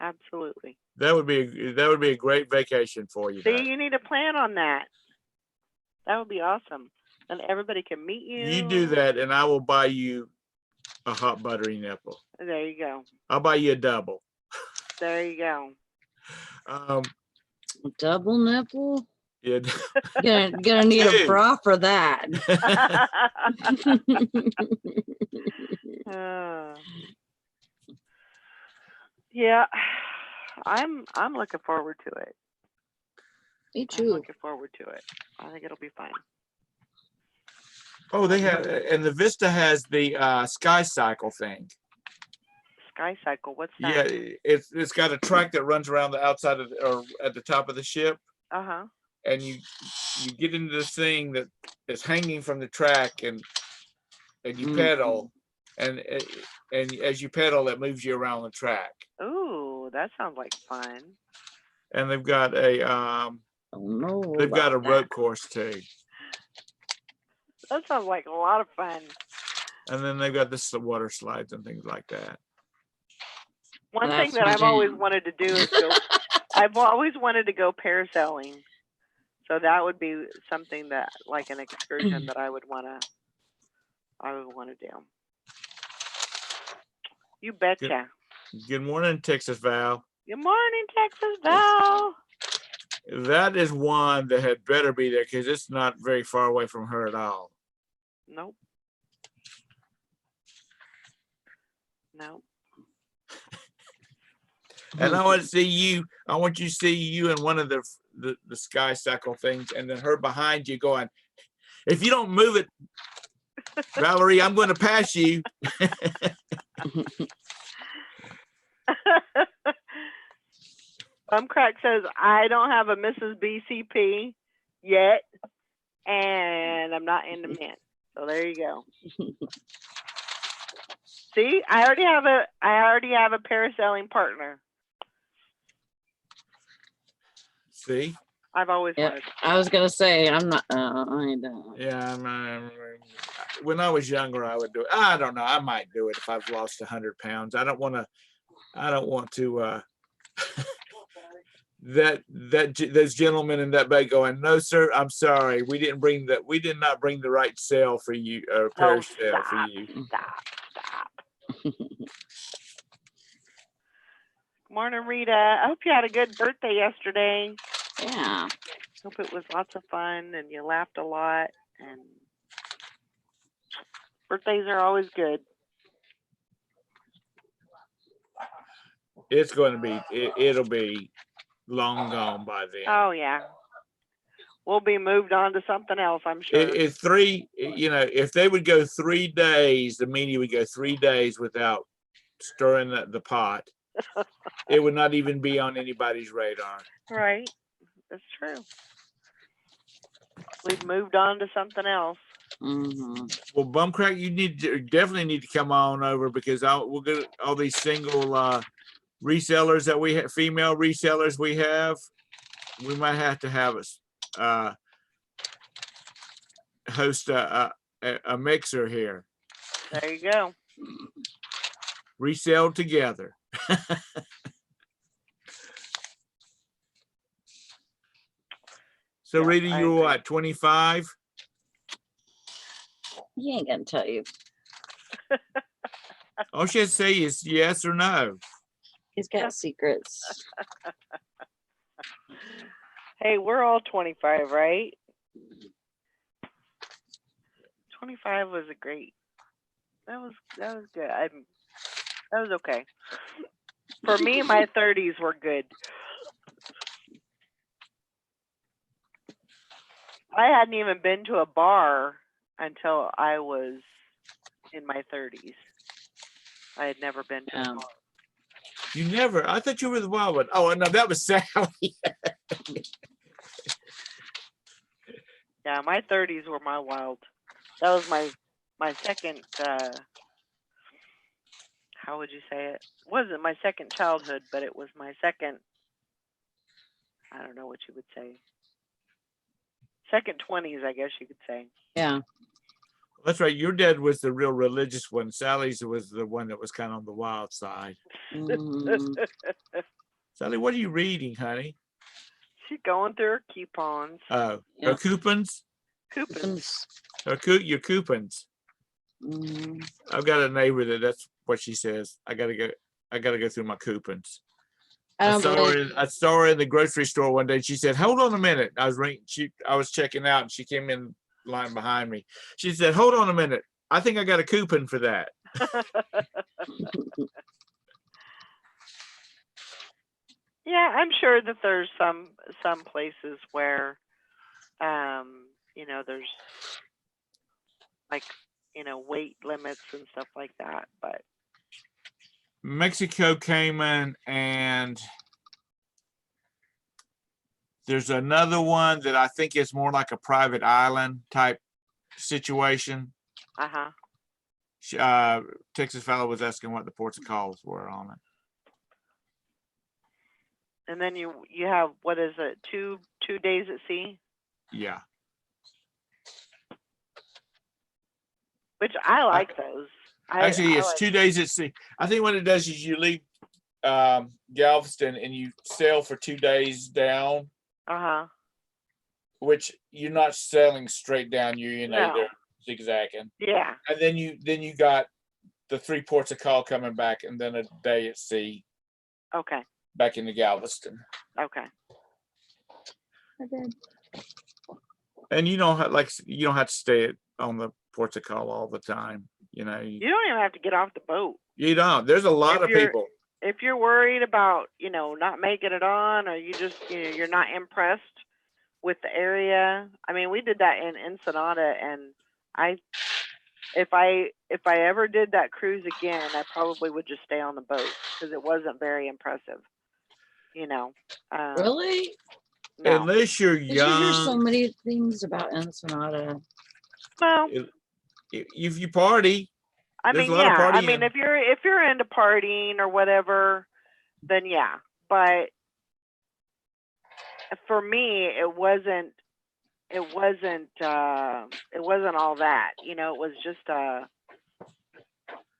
Absolutely. That would be a great vacation for you. See, you need to plan on that. That would be awesome. And everybody can meet you. You do that and I will buy you a hot buttery nipple. There you go. I'll buy you a double. There you go. Double nipple? Yeah. Gonna need a Two. bra for that. Uh, yeah, I'm looking forward to it. Me I'm too. looking forward to it. I think it'll be fine. Oh, they have, and the Vista has the Sky Cycle thing. Sky Cycle, what's Yeah, that? it's got a track that runs around the outside of or at the top of the ship, Uh-huh. and you get into this thing that is hanging from the track, and you pedal, and as you pedal, it moves you around the track. Ooh, that sounds like fun. And they've got a they've got a rope course too. That sounds like a lot of fun. And then they've got the water slides and things like that. One thing That's that my I've always jam. wanted to do is go, I've always wanted to go parasailing. So that would be something that, like an excursion that I would want to do. You betcha. Good morning, Texas Val. Good morning, Texas Val. That is one that had better be there because it's not very far away from her at all. Nope. Nope. And I want to see you. I want you to see you in one of the Sky Cycle things, and then her behind you going, "If you don't move it, Valerie, I'm going to pass you." Crack says, I don't have a Mrs. BCP yet, and I'm not in the mint. So there you go. See, I already have a parasailing partner. See? I've always Yeah, wanted. I was gonna say I'm not. I don't. Yeah, when I was younger, I would do it. I don't know. I might do it if I've lost 100 pounds. I don't want to. Those gentlemen in that bay going, "No, sir, I'm sorry. We did not bring the right sail for you, or parasail for you." Stop. Morning, Rita. I hope you had a good birthday yesterday. Yeah. Hope it was lots of fun and you laughed a lot. And birthdays are always good. It's going to be. It'll be long gone by then. Oh yeah. We'll be moved on to something else, I'm sure. It's 3. If they would go 3 days, the media would go 3 days without stirring the pot. It would not even be on anybody's radar. Right. That's true. We've moved on to something else. Mm-hmm. Well, Bumcrack, you definitely need to come on over because we'll get all these single resellers that we have, female resellers we have. We might have to have us host a mixer here. There you go. Resell together. So, Yeah, Rita, I you're agree. what, 25? He ain't gonna tell you. All she has to say is yes or no. He's got secrets. Hey, we're all 25, right? 25 was a great. That was good. That was okay. For me, my 30s were good. I hadn't even been to a bar until I was in my 30s. I had never been to a bar. You never. I thought you were the wild one. Oh, no, that was Sally. Yeah, my 30s were my wild. That was my second. How would you say it? It wasn't my second childhood, but it was my second. I don't know what you would say. Second 20s, I guess you could say. Yeah. That's right. Your dad was the real religious one. Sally's was the one that was kind of on the wild side. Mm-hmm. Sally, what are you reading, honey? She's going through her coupons. Oh, Yeah. her coupons? Coupons. Your coupons. Mm, I've got a neighbor that's what she says. I gotta go through my coupons. I don't believe. I saw her in the grocery store one day. She said, "Hold on a minute." I was checking out, and she came in line behind me. She said, "Hold on a minute. I think I got a coupon for that." Yeah, I'm sure that there's some places where, there's like, weight limits and stuff like that, but Mexico, Cayman, and there's another one that I think is more like a private island type situation. uh-huh. Texas fellow was asking what the ports of calls were on it. And then you have, what is it, two days at sea? Yeah. Which I like those. Actually, I it's like, 2 days at sea. I think what it does is you leave Galveston and you sail for 2 days down, uh-huh. which you're not sailing straight down. You're No. they're zigzagging, Yeah. and then you got the 3 ports of call coming back, and then a day at sea Okay. back into Galveston. Okay. And you don't have you don't have to stay on the ports of call all the time. You don't even have to get off the boat. You don't. There's a lot of people. If you're worried about, not making it on, or you just, you're not impressed with the area. I mean, we did that in Ensenada, and if I ever did that cruise again, I probably would just stay on the boat because it wasn't very impressive. Really? No. Unless you're Did you hear so young, many things about Ensenada? Well, if you party, I there's mean, a lot of yeah. I partying. mean, if you're into partying or whatever, then yeah. But for me, it wasn't all that. It was just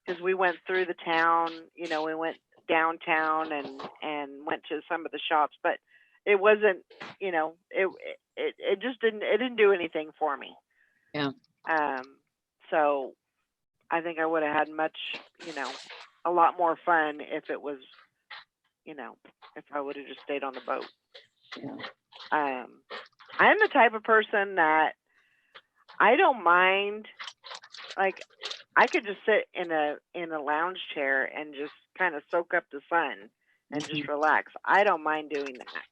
because we went through the town. We went downtown and went to some of the shops, but it wasn't. It just didn't do anything for me. Yeah. So I think I would have had a lot more fun if it was, if I would have just stayed on the boat. Yeah. I'm the type of person that I don't mind, like, I could just sit in a lounge chair and just kind of soak up the sun and just relax. I don't mind doing that.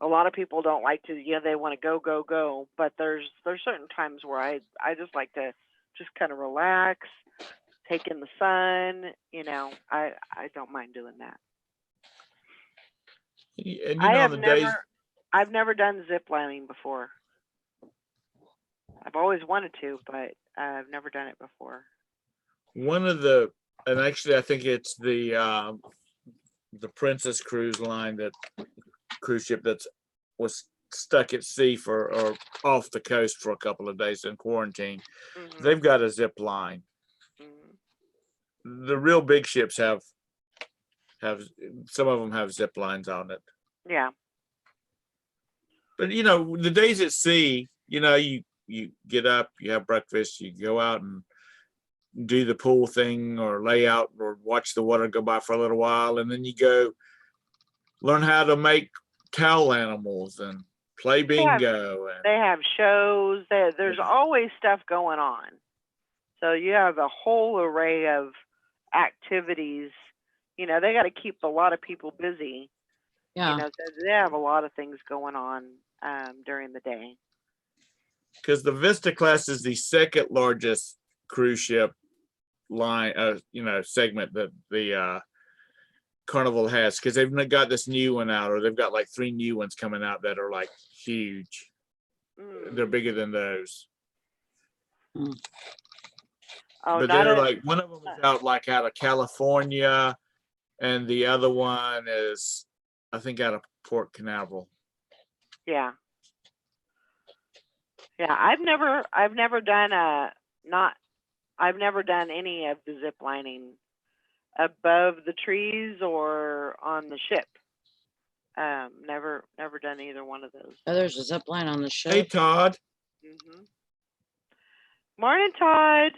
A lot of people don't like to, they want to go, but there's certain times where I just like to just kind of relax, take in the sun. I don't mind doing that. And I've never done zip lining before. I've always wanted to, but I've never done it before. And actually I think it's the Princess Cruise Line, that cruise ship was stuck at sea or off the coast for a couple of days in quarantine. Mm-hmm. They've got a zip line. Mm-hmm. The real big ships have some of them have zip lines on it. Yeah. But the days at sea, you get up, you have breakfast, you go out and do the pool thing or lay out or watch the water go by for a little while, and then you go learn how to make towel animals and play bingo. They have shows. There's always stuff going on. So you have a whole array of activities. They got to keep a lot of people busy. Yeah. So they have a lot of things going on during the day. Because the Vista class is the second largest cruise ship line, segment that the Carnival has, because they've got this new one out, or they've got like 3 new ones coming out that are like huge. They're bigger than those. Mm. Oh, but they're like, one of them is out of California, and the other one is, I think, out of Port Canaveral. Yeah. Yeah, I've never done any of the zip lining above the trees or on the ship. Never done either one of those. Oh, there's a zip line on the ship. Hey, Todd. Mm-hmm. Morning, Todd.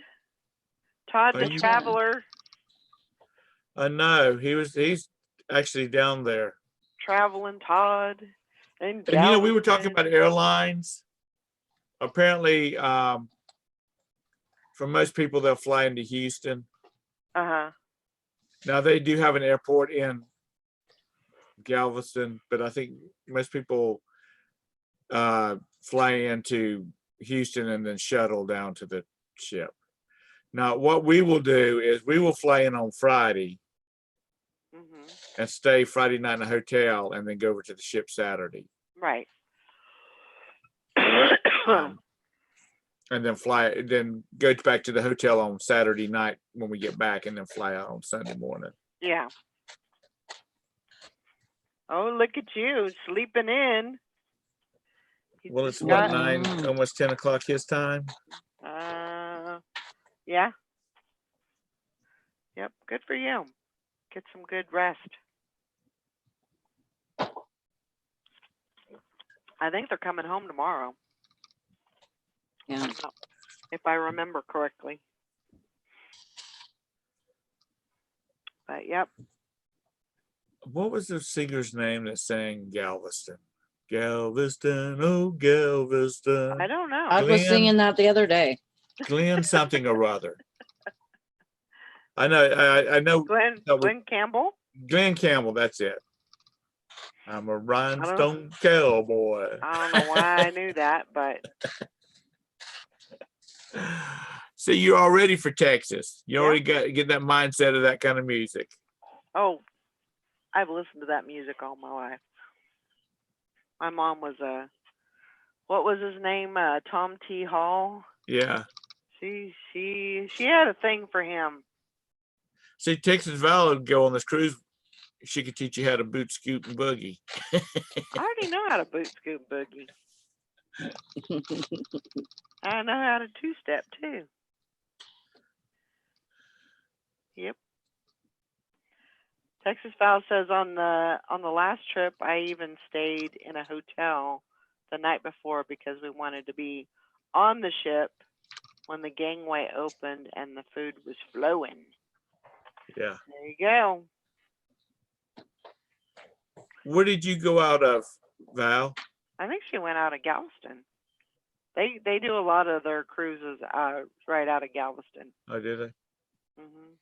Todd Are the you- traveler. No, he's actually down there. Traveling Todd. And And we were talking Galveston. about airlines. Apparently, for most people, they'll fly into Houston. Uh-huh. Now they do have an airport in Galveston, but I think most people fly into Houston and then shuttle down to the ship. Now, what we will do is we will fly in on Friday Mhm. and stay Friday night in a hotel and then go over to the ship Saturday. Right. And then go back to the hotel on Saturday night when we get back and then fly out on Sunday morning. Yeah. Oh, look at you sleeping in. You Well, just it's what, got- 9, almost 10 o'clock his time. Yeah. Yep. Good for you. Get some good rest. I think they're coming home tomorrow, Yeah. if I remember correctly. But yep. What was the singer's name that sang Galveston? Galveston, oh Galveston. I don't know. I was Glenn- singing that the other day. Glenn something or other. I know Glenn that we- Glenn Campbell. Glenn Campbell, that's it. I'm a rhinestone cowboy. I don't know why I knew that, but So you're all ready for Texas. You Yeah. already get that mindset of that kind of music. oh, I've listened to that music all my life. My mom was what was his name? Tom T. Hall. Yeah. She had a thing for him. See, Texas Val would go on this cruise. She could teach you how to boot, scoot, and boogie. I already know how to boot scoot boogie. I know how to two-step too. Yep. Texas Val says on the last trip I even stayed in a hotel the night before because we wanted to be on the ship when the gangway opened and the food was flowing. Yeah. There you go. Where did you go out of, Val? I think she went out of Galveston. They do a lot of their cruises right out of Galveston. Oh, did I? Hmm.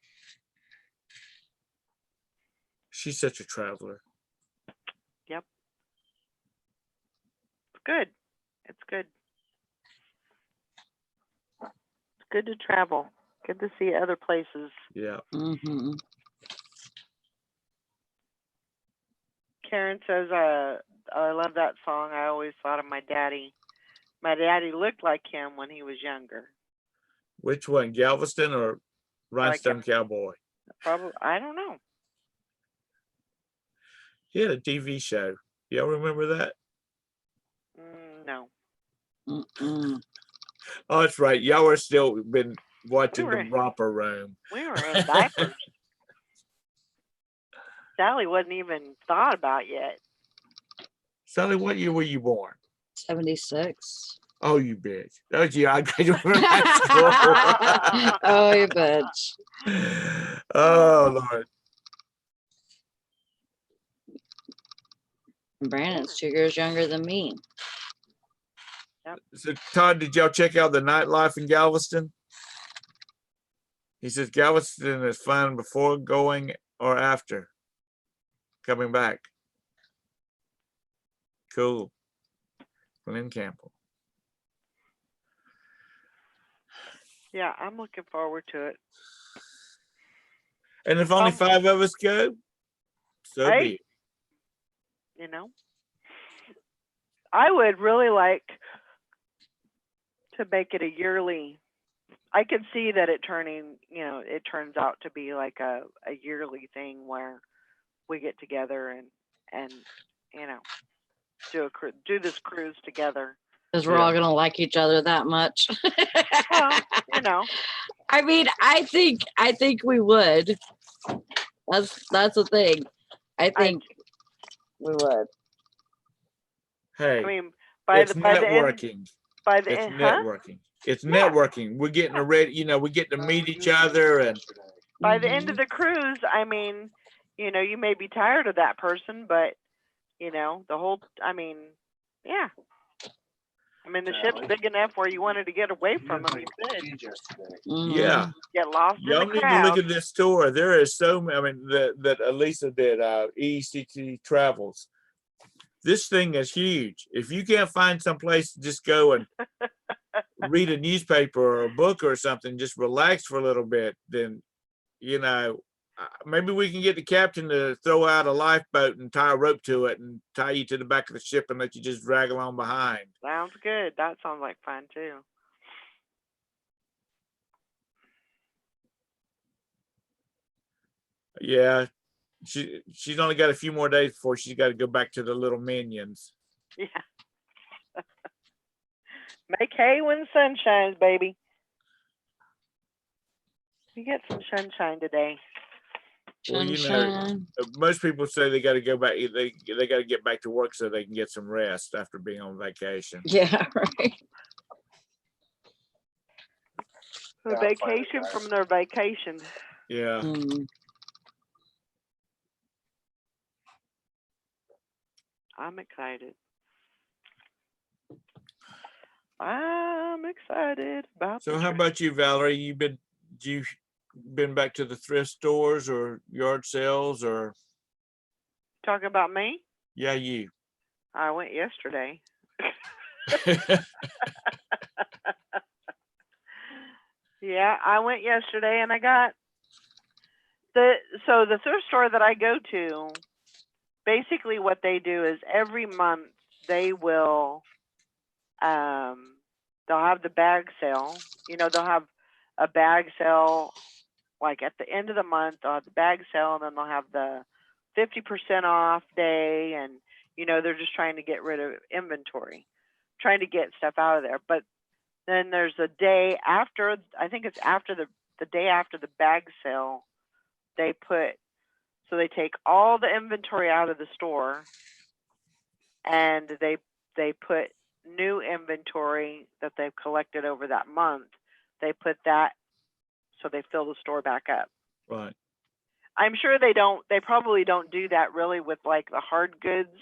She's such a traveler. Yep. It's good. It's good. It's good to travel. Good to see other places. Yeah. Mhm. Karen says, I love that song. I always thought of my daddy. My daddy looked like him when he was younger. Which one, Galveston or Rhinestone Cowboy? Probably, I don't know. He had a TV show. Y'all remember that? No. Mm-mm. Oh, that's right. Y'all are still been watching We were the in- romper room. We were in diapers. Sally wasn't even thought about yet. Sally, what year were you born? 76. Oh, you bitch. That was you. I graduated from high school. Oh, you bitch. Oh, Lord. Brandon's 2 years younger than me. So, Todd, did y'all check out the nightlife in Galveston? He says Galveston is fun before going or after coming back. Cool. Glenn Campbell. Yeah, I'm looking forward to it. And if only 5 of us go, so Right. be it. You know, I would really like to make it a yearly. I could see that it turns out to be like a yearly thing where we get together and do this cruise together. Because we're all going to like each other that much. Well, you know, I mean, I think we would. That's the thing. I think we would. Hey, I mean, by it's the end, networking. By the It's end, huh? networking. It's Yeah. networking. We're getting ready, we get to meet each other and By the end of Mhm. the cruise, I mean, you may be tired of that person, but yeah. I mean, the ship's big enough where you wanted to get away from them, you could yeah. Mhm. get lost in the Y'all need to look crowd. at this tour. There is so many, I mean, that Elisa did, ECT Travels. This thing is huge. If you can't find some place to just go and read a newspaper or a book or something, just relax for a little bit, then, maybe we can get the captain to throw out a lifeboat and tie a rope to it and tie you to the back of the ship and let you just drag along behind. Sounds good. That sounds like fun too. Yeah. She's only got a few more days before she's got to go back to the little minions. Yeah. Make hay when the sun shines, baby. We get some sunshine today. Well, Sunshine. most people say they got to go back. They got to get back to work so they can get some rest after being on vacation. Yeah, right. A vacation from their vacation. Yeah. Mm. I'm excited. I'm excited about So the how trip. about you, Valerie? You been back to the thrift stores or yard sales or Talking about me? yeah, you. I went yesterday. Yeah, I went yesterday and I got the thrift store that I go to, basically what they do is every month they will they'll have the bag sale. They'll have a bag sale like at the end of the month, they'll have the bag sale and then they'll have the 50% off day, and they're just trying to get rid of inventory, trying to get stuff out of there. But then there's a day after, I think it's after the day after the bag sale, they take all the inventory out of the store and they put new inventory that they've collected over that month. They put that, so they fill the store back up. Right. I'm sure they probably don't do that really with like the hard goods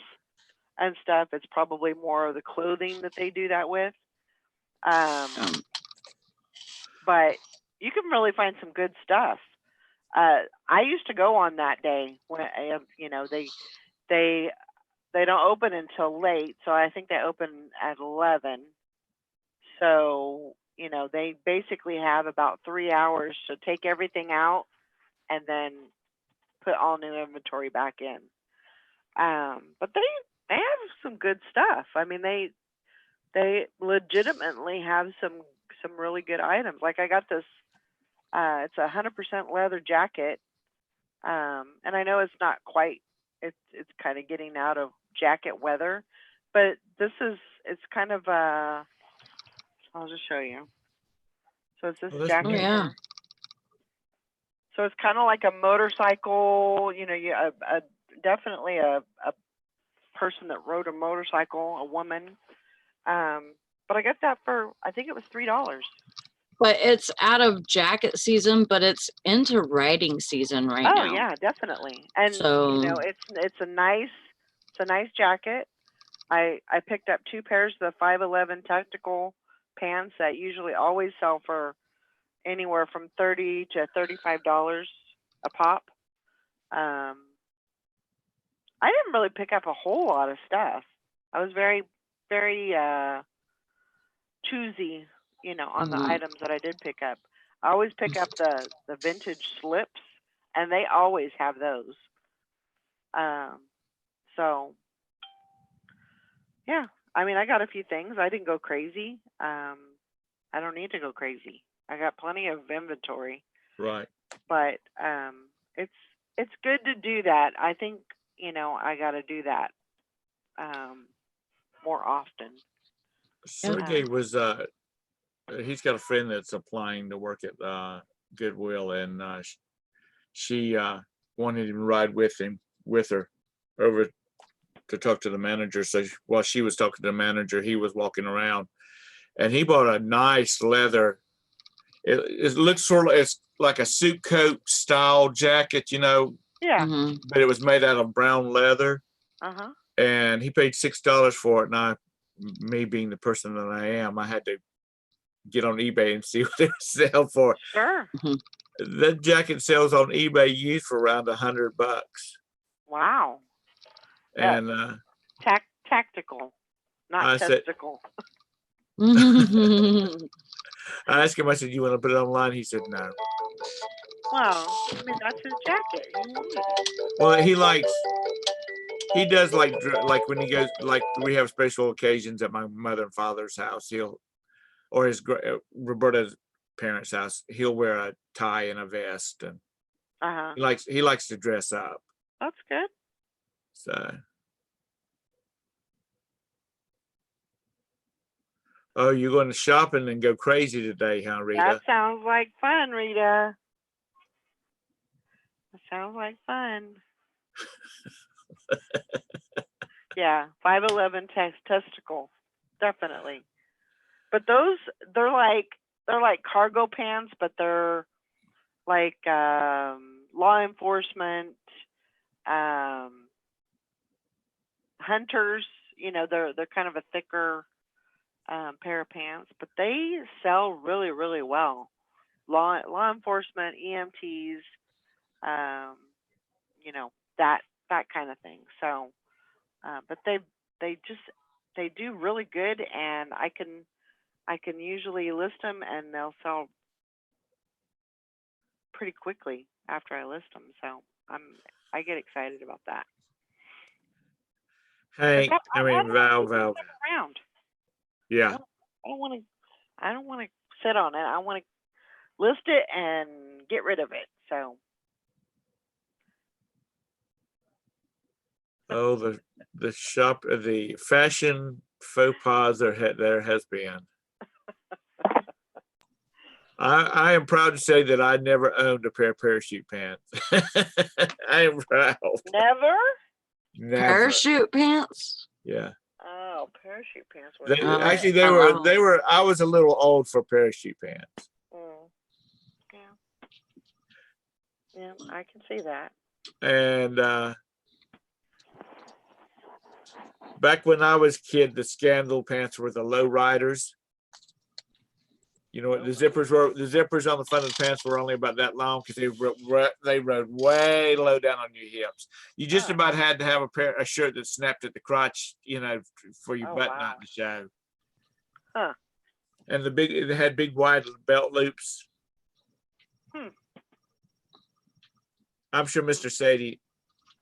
and stuff. It's probably more of the clothing that they do that with. But you can really find some good stuff. I used to go on that day when they don't open until late, so I think they open at 11. So they basically have about 3 hours to take everything out and then put all new inventory back in. But they have some good stuff. I mean, they legitimately have some really good items. Like I got this. It's a 100% leather jacket, and I know it's not quite. It's kind of getting out of jacket weather, but it's kind of I'll just show you. So it's this Oh, that's jacket neat. Oh, yeah. here. So it's kind of like a motorcycle. Definitely a person that rode a motorcycle, a woman. But I got that for, I think it was $3. But it's out of jacket season, but it's into riding season right Oh now. yeah, definitely. And So it's a nice jacket. I picked up 2 pairs of the 511 tactical pants that usually always sell for anywhere from $30 to $35 a pop. I didn't really pick up a whole lot of stuff. I was very, very choosy, on the Mhm. items that I did pick up. I always pick up the vintage slips, and they always have those. So yeah, I mean, I got a few things. I didn't go crazy. I don't need to go crazy. I got plenty of inventory, Right. but it's good to do that. I think I got to do that more often. Sergey was he's got a friend that's applying to work at Goodwill, and she wanted him to ride with her over to talk to the manager. So while she was talking to the manager, he was walking around, and he bought a nice leather. It looks sort of it's like a suit coat style jacket, Yeah. Mhm. but it was made out of brown leather, Uh-huh. and he paid $6 for it. And me being the person that I am, I had to get on eBay and see what it would sell for. Sure. That jacket sells on eBay used for around $100. Wow. And Tactical, not I said, testicle. I asked him, I said, "You want to put it online?" He said, "No." Well, I mean, that's his jacket. He needs it. Well, he does like when he goes, like we have special occasions at my mother and father's house, or his Roberta's parents' house, he'll wear a tie and a vest, and Uh-huh. he likes to dress up. That's good. So, oh, you're going to shopping and go crazy today, huh, Rita? That sounds like fun, Rita. That sounds like fun. Yeah, 5'11" testicle, definitely. But they're like cargo pants, but they're like law enforcement, hunters. They're kind of a thicker pair of pants, but they sell really, really well. Law enforcement, EMTs, that kind of thing. So, but they do really good, and I can usually list them, and they'll sell pretty quickly after I list them. So I get excited about that. Hank, I mean Val. Around. Yeah. I don't want to sit on it. I want to list it and get rid of it. So. Oh, the fashion faux pas there has been. I am proud to say that I never owned a pair of parachute pants. I am proud. Never? Never. Parachute pants? Yeah. Oh, parachute pants were Actually, I love they were. I was a little old for parachute pants. Yeah. Yeah, I can see that. And back when I was a kid, the scandal pants were the low riders. You know what the zippers were? The zippers on the front of the pants were only about that long because they rode way low down on your hips. You just about had to have a shirt that snapped at the crotch, for your button not to show. Huh. And they had big wide belt loops. I'm sure Mr. Sadie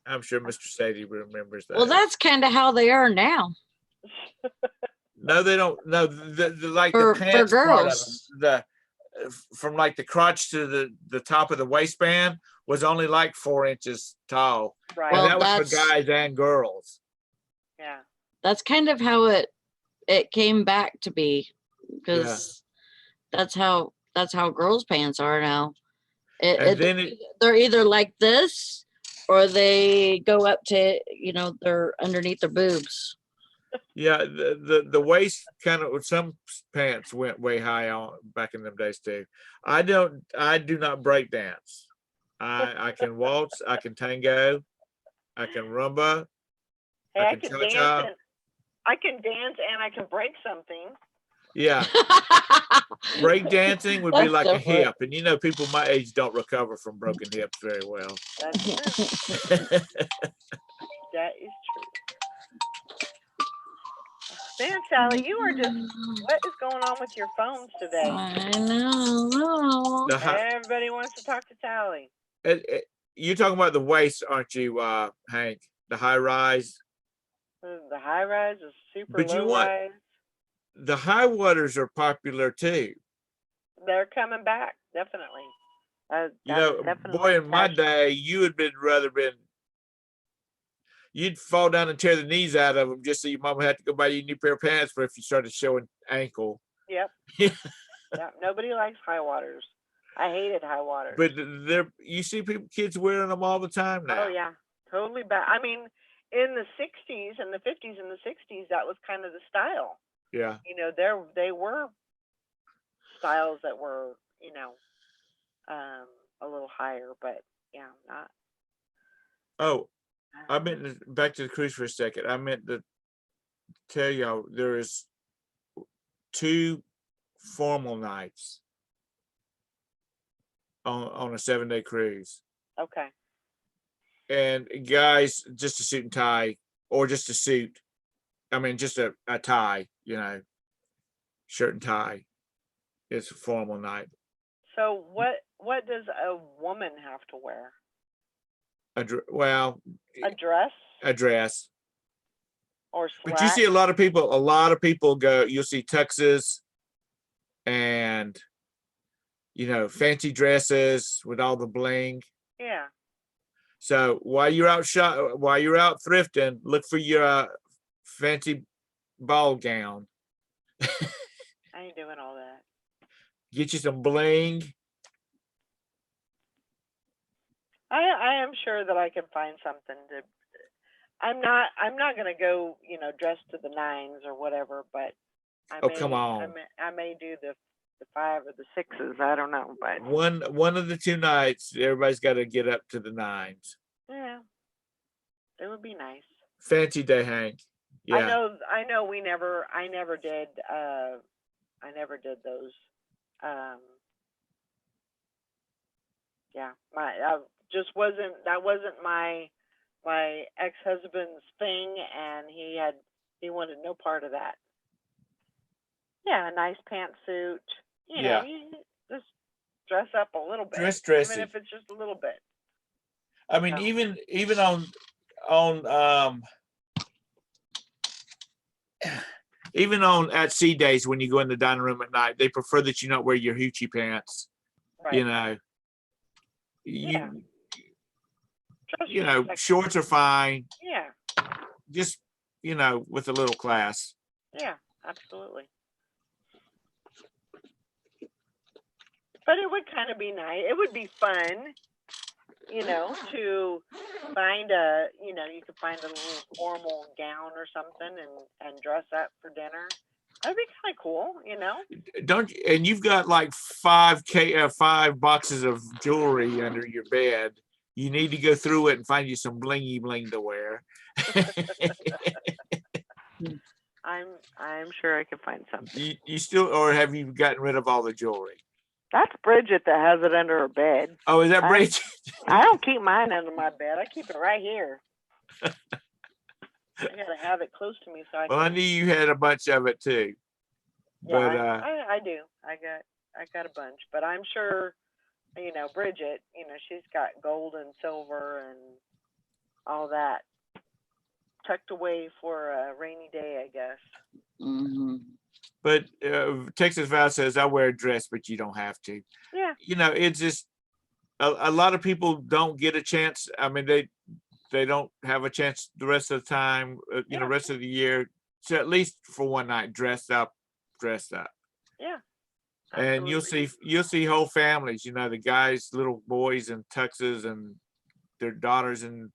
remembers that. Well, that's kind of how they are now. No, they don't. No, the For pants part of girls. them, from like the crotch to the top of the waistband was only like 4 inches tall. Right. And Well, that was for guys and girls. Yeah. That's kind of how it came back to be, because that's how girls' pants are now. They're either like this or they go up to they're underneath their boobs. Yeah, the waist kind of, some pants went way high on back in them days too. I do not break dance. I can waltz, I can tango, I can rumba, Hey, I can cha-cha. I can dance and I can break something. Yeah. Break dancing would be like a hip, and people my age don't recover from broken hips very well. That's true. That is true. Man, Sally, you are just, what is going on with your phones today? I know. Everybody wants to talk to Sally. You're talking about the waist, aren't you, Hank? The high rise. The high rise is super But low rise. The high waters are popular too. They're coming back, definitely. Boy, in my day, you'd fall down and tear the knees out of them just so your mama had to go buy you a new pair of pants for if you started showing ankle. Yep. Yeah, nobody likes high waters. I hated high waters. But you see kids wearing them all the time now. Oh yeah, totally bad. I mean, in the 60s and the 50s and the 60s, that was kind of the style. Yeah. You know, they were styles that were, you know, a little higher, but yeah, not. Oh, I Um, meant back to the cruise for a second. I meant to tell y'all there is 2 formal nights on a 7-day cruise. okay. And guys, just a suit and tie, or just a suit. I mean, just a tie, shirt and tie. It's a formal night. So what does a woman have to wear? Well, A dress a dress. or But you see slacks? a lot of people go, you'll see tuxes and, fancy dresses with all the bling. Yeah. So while you're out thrifting, look for your fancy ball gown. I ain't doing all that. Get you some bling. I am sure that I can find something to. I'm not gonna go, dressed to the nines or whatever, but I Oh, may come on. I may do the five or the sixes. I don't know, but One of the 2 nights, everybody's got to get up to the nines. yeah, it would be nice. Fancy day, Hank. I Yeah. know I never did those. Um, yeah, just wasn't that wasn't my ex-husband's thing, and he wanted no part of that. Yeah, a nice pantsuit. Yeah. You just dress up a little bit, Dress even dressy. if it's just a little bit. I mean, No. even on even on at sea days when you go in the dining room at night, they prefer that you not wear your hoochie pants. Right. Yeah. Dress Shorts are fine. Yeah. Just with a little class. Yeah. Absolutely. But it would kind of be nice. It would be fun, to find you could find a little formal gown or something and dress up for dinner. That'd be kind of cool, Don't and you've got like 5 boxes of jewelry under your bed. You need to go through it and find you some blingy bling to wear. I'm sure I could find something. You still, or have you gotten rid of all the jewelry? That's Bridget that has it under her bed. Oh, is that Bridget? I don't keep mine under my bed. I keep it right here. I gotta have it close to me so I Well, I knew you had a bunch of it too. Yeah, But I do. I got a bunch, but I'm sure, Bridget, she's got gold and silver and all that tucked away for a rainy day, I guess. Mm-hmm. But Texas Val says I wear a dress, but you don't have to. Yeah. It's just a lot of people don't get a chance. I mean, they don't have a chance the rest of the time, rest of the year. So at least for one night, dressed up. Yeah. And you'll see whole families, the guys, little boys and tuxes and their daughters and,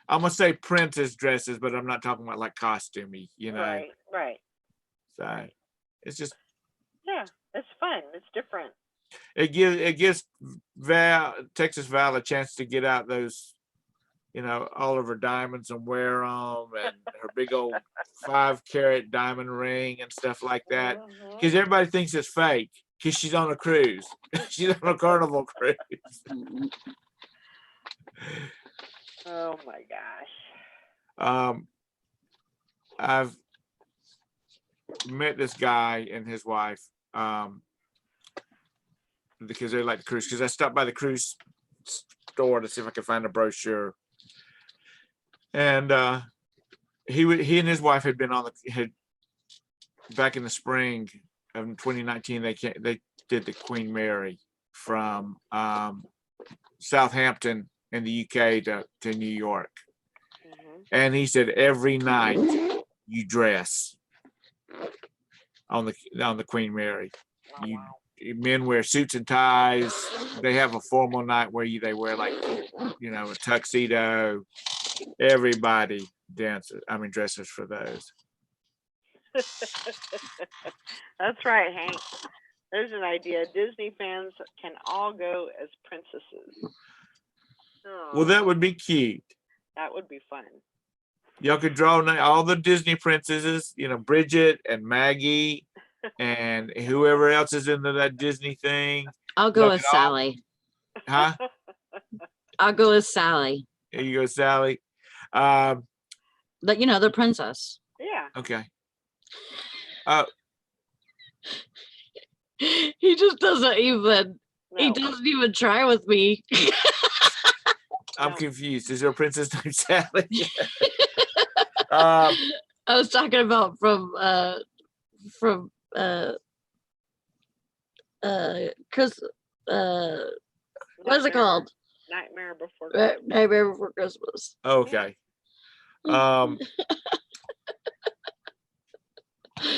I'm gonna say princess dresses, but I'm not talking about like costumey, Right. So it's just, yeah, it's fun. It's different. it gives Texas Val a chance to get out those, all of her diamonds and wear them, and her big old 5-carat diamond ring and stuff like that. Because everybody thinks it's fake because she's on a cruise. She's on a Carnival cruise. Mm-hmm. Oh my gosh. I've met this guy and his wife because they like the cruise. Because I stopped by the cruise store to see if I could find a brochure, and he and his wife had been back in the spring of 2019. They did the Queen Mary from Southampton in the UK to New York. And he said every night you dress on the Queen Mary. Men wear suits and ties. They have a formal night where they wear like a tuxedo. Everybody dresses for those. That's right, Hank. There's an idea. Disney fans can all go as princesses. Well, that Aw, would be cute. that would be fun. Y'all could draw all the Disney princesses, Bridget and Maggie and whoever else is into that Disney thing. I'll go Y'all with could all- Sally. Huh? I'll go with Sally. There you go, Sally. The princess. Yeah. Okay. He just doesn't even. He No. doesn't even try with me. I'm No. confused. Is there a princess named Sally? I was talking about from Chris what is it called? Nightmare Before Christmas. Nightmare Before Christmas. Okay.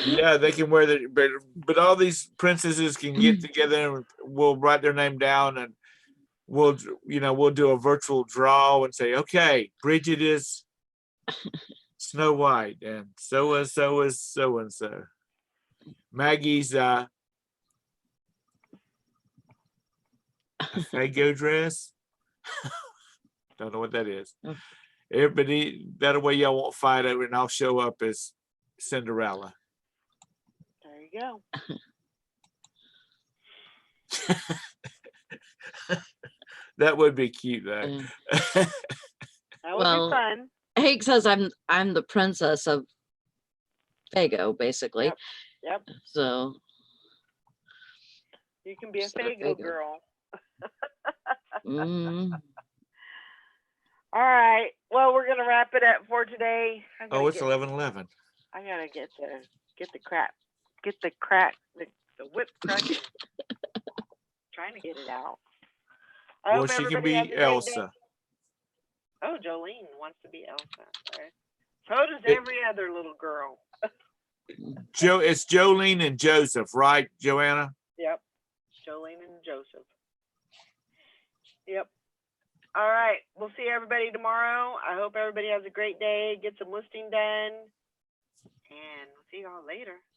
Yeah, they can wear but all these princesses can get together and we'll write their name down and we'll do a virtual draw and say, okay, Bridget is Snow White and so is so and so. Maggie's a Fago dress. Don't know what that is. Mm. Everybody, that way y'all won't fight over it and I'll show up as Cinderella. There you go. That would be cute though. Yeah. That would Well, be fun. Hank says I'm the princess of Fago, basically. Yep. Yep. So You can be a Instead of Fago Faygo. girl. mm, All right. Well, we're gonna wrap it up for today. Oh, it's 11:11. I gotta get the whip cracking. Trying to get it out. I Well, hope she can everybody has a be great day. Elsa. Oh, Jolene wants to be Elsa. Right. So does It- every other little girl. It's Jolene and Joseph, right, Joanna? Yep. Jolene and Joseph. Yep. All right. We'll see everybody tomorrow. I hope everybody has a great day. Get some listing done. And we'll see y'all later.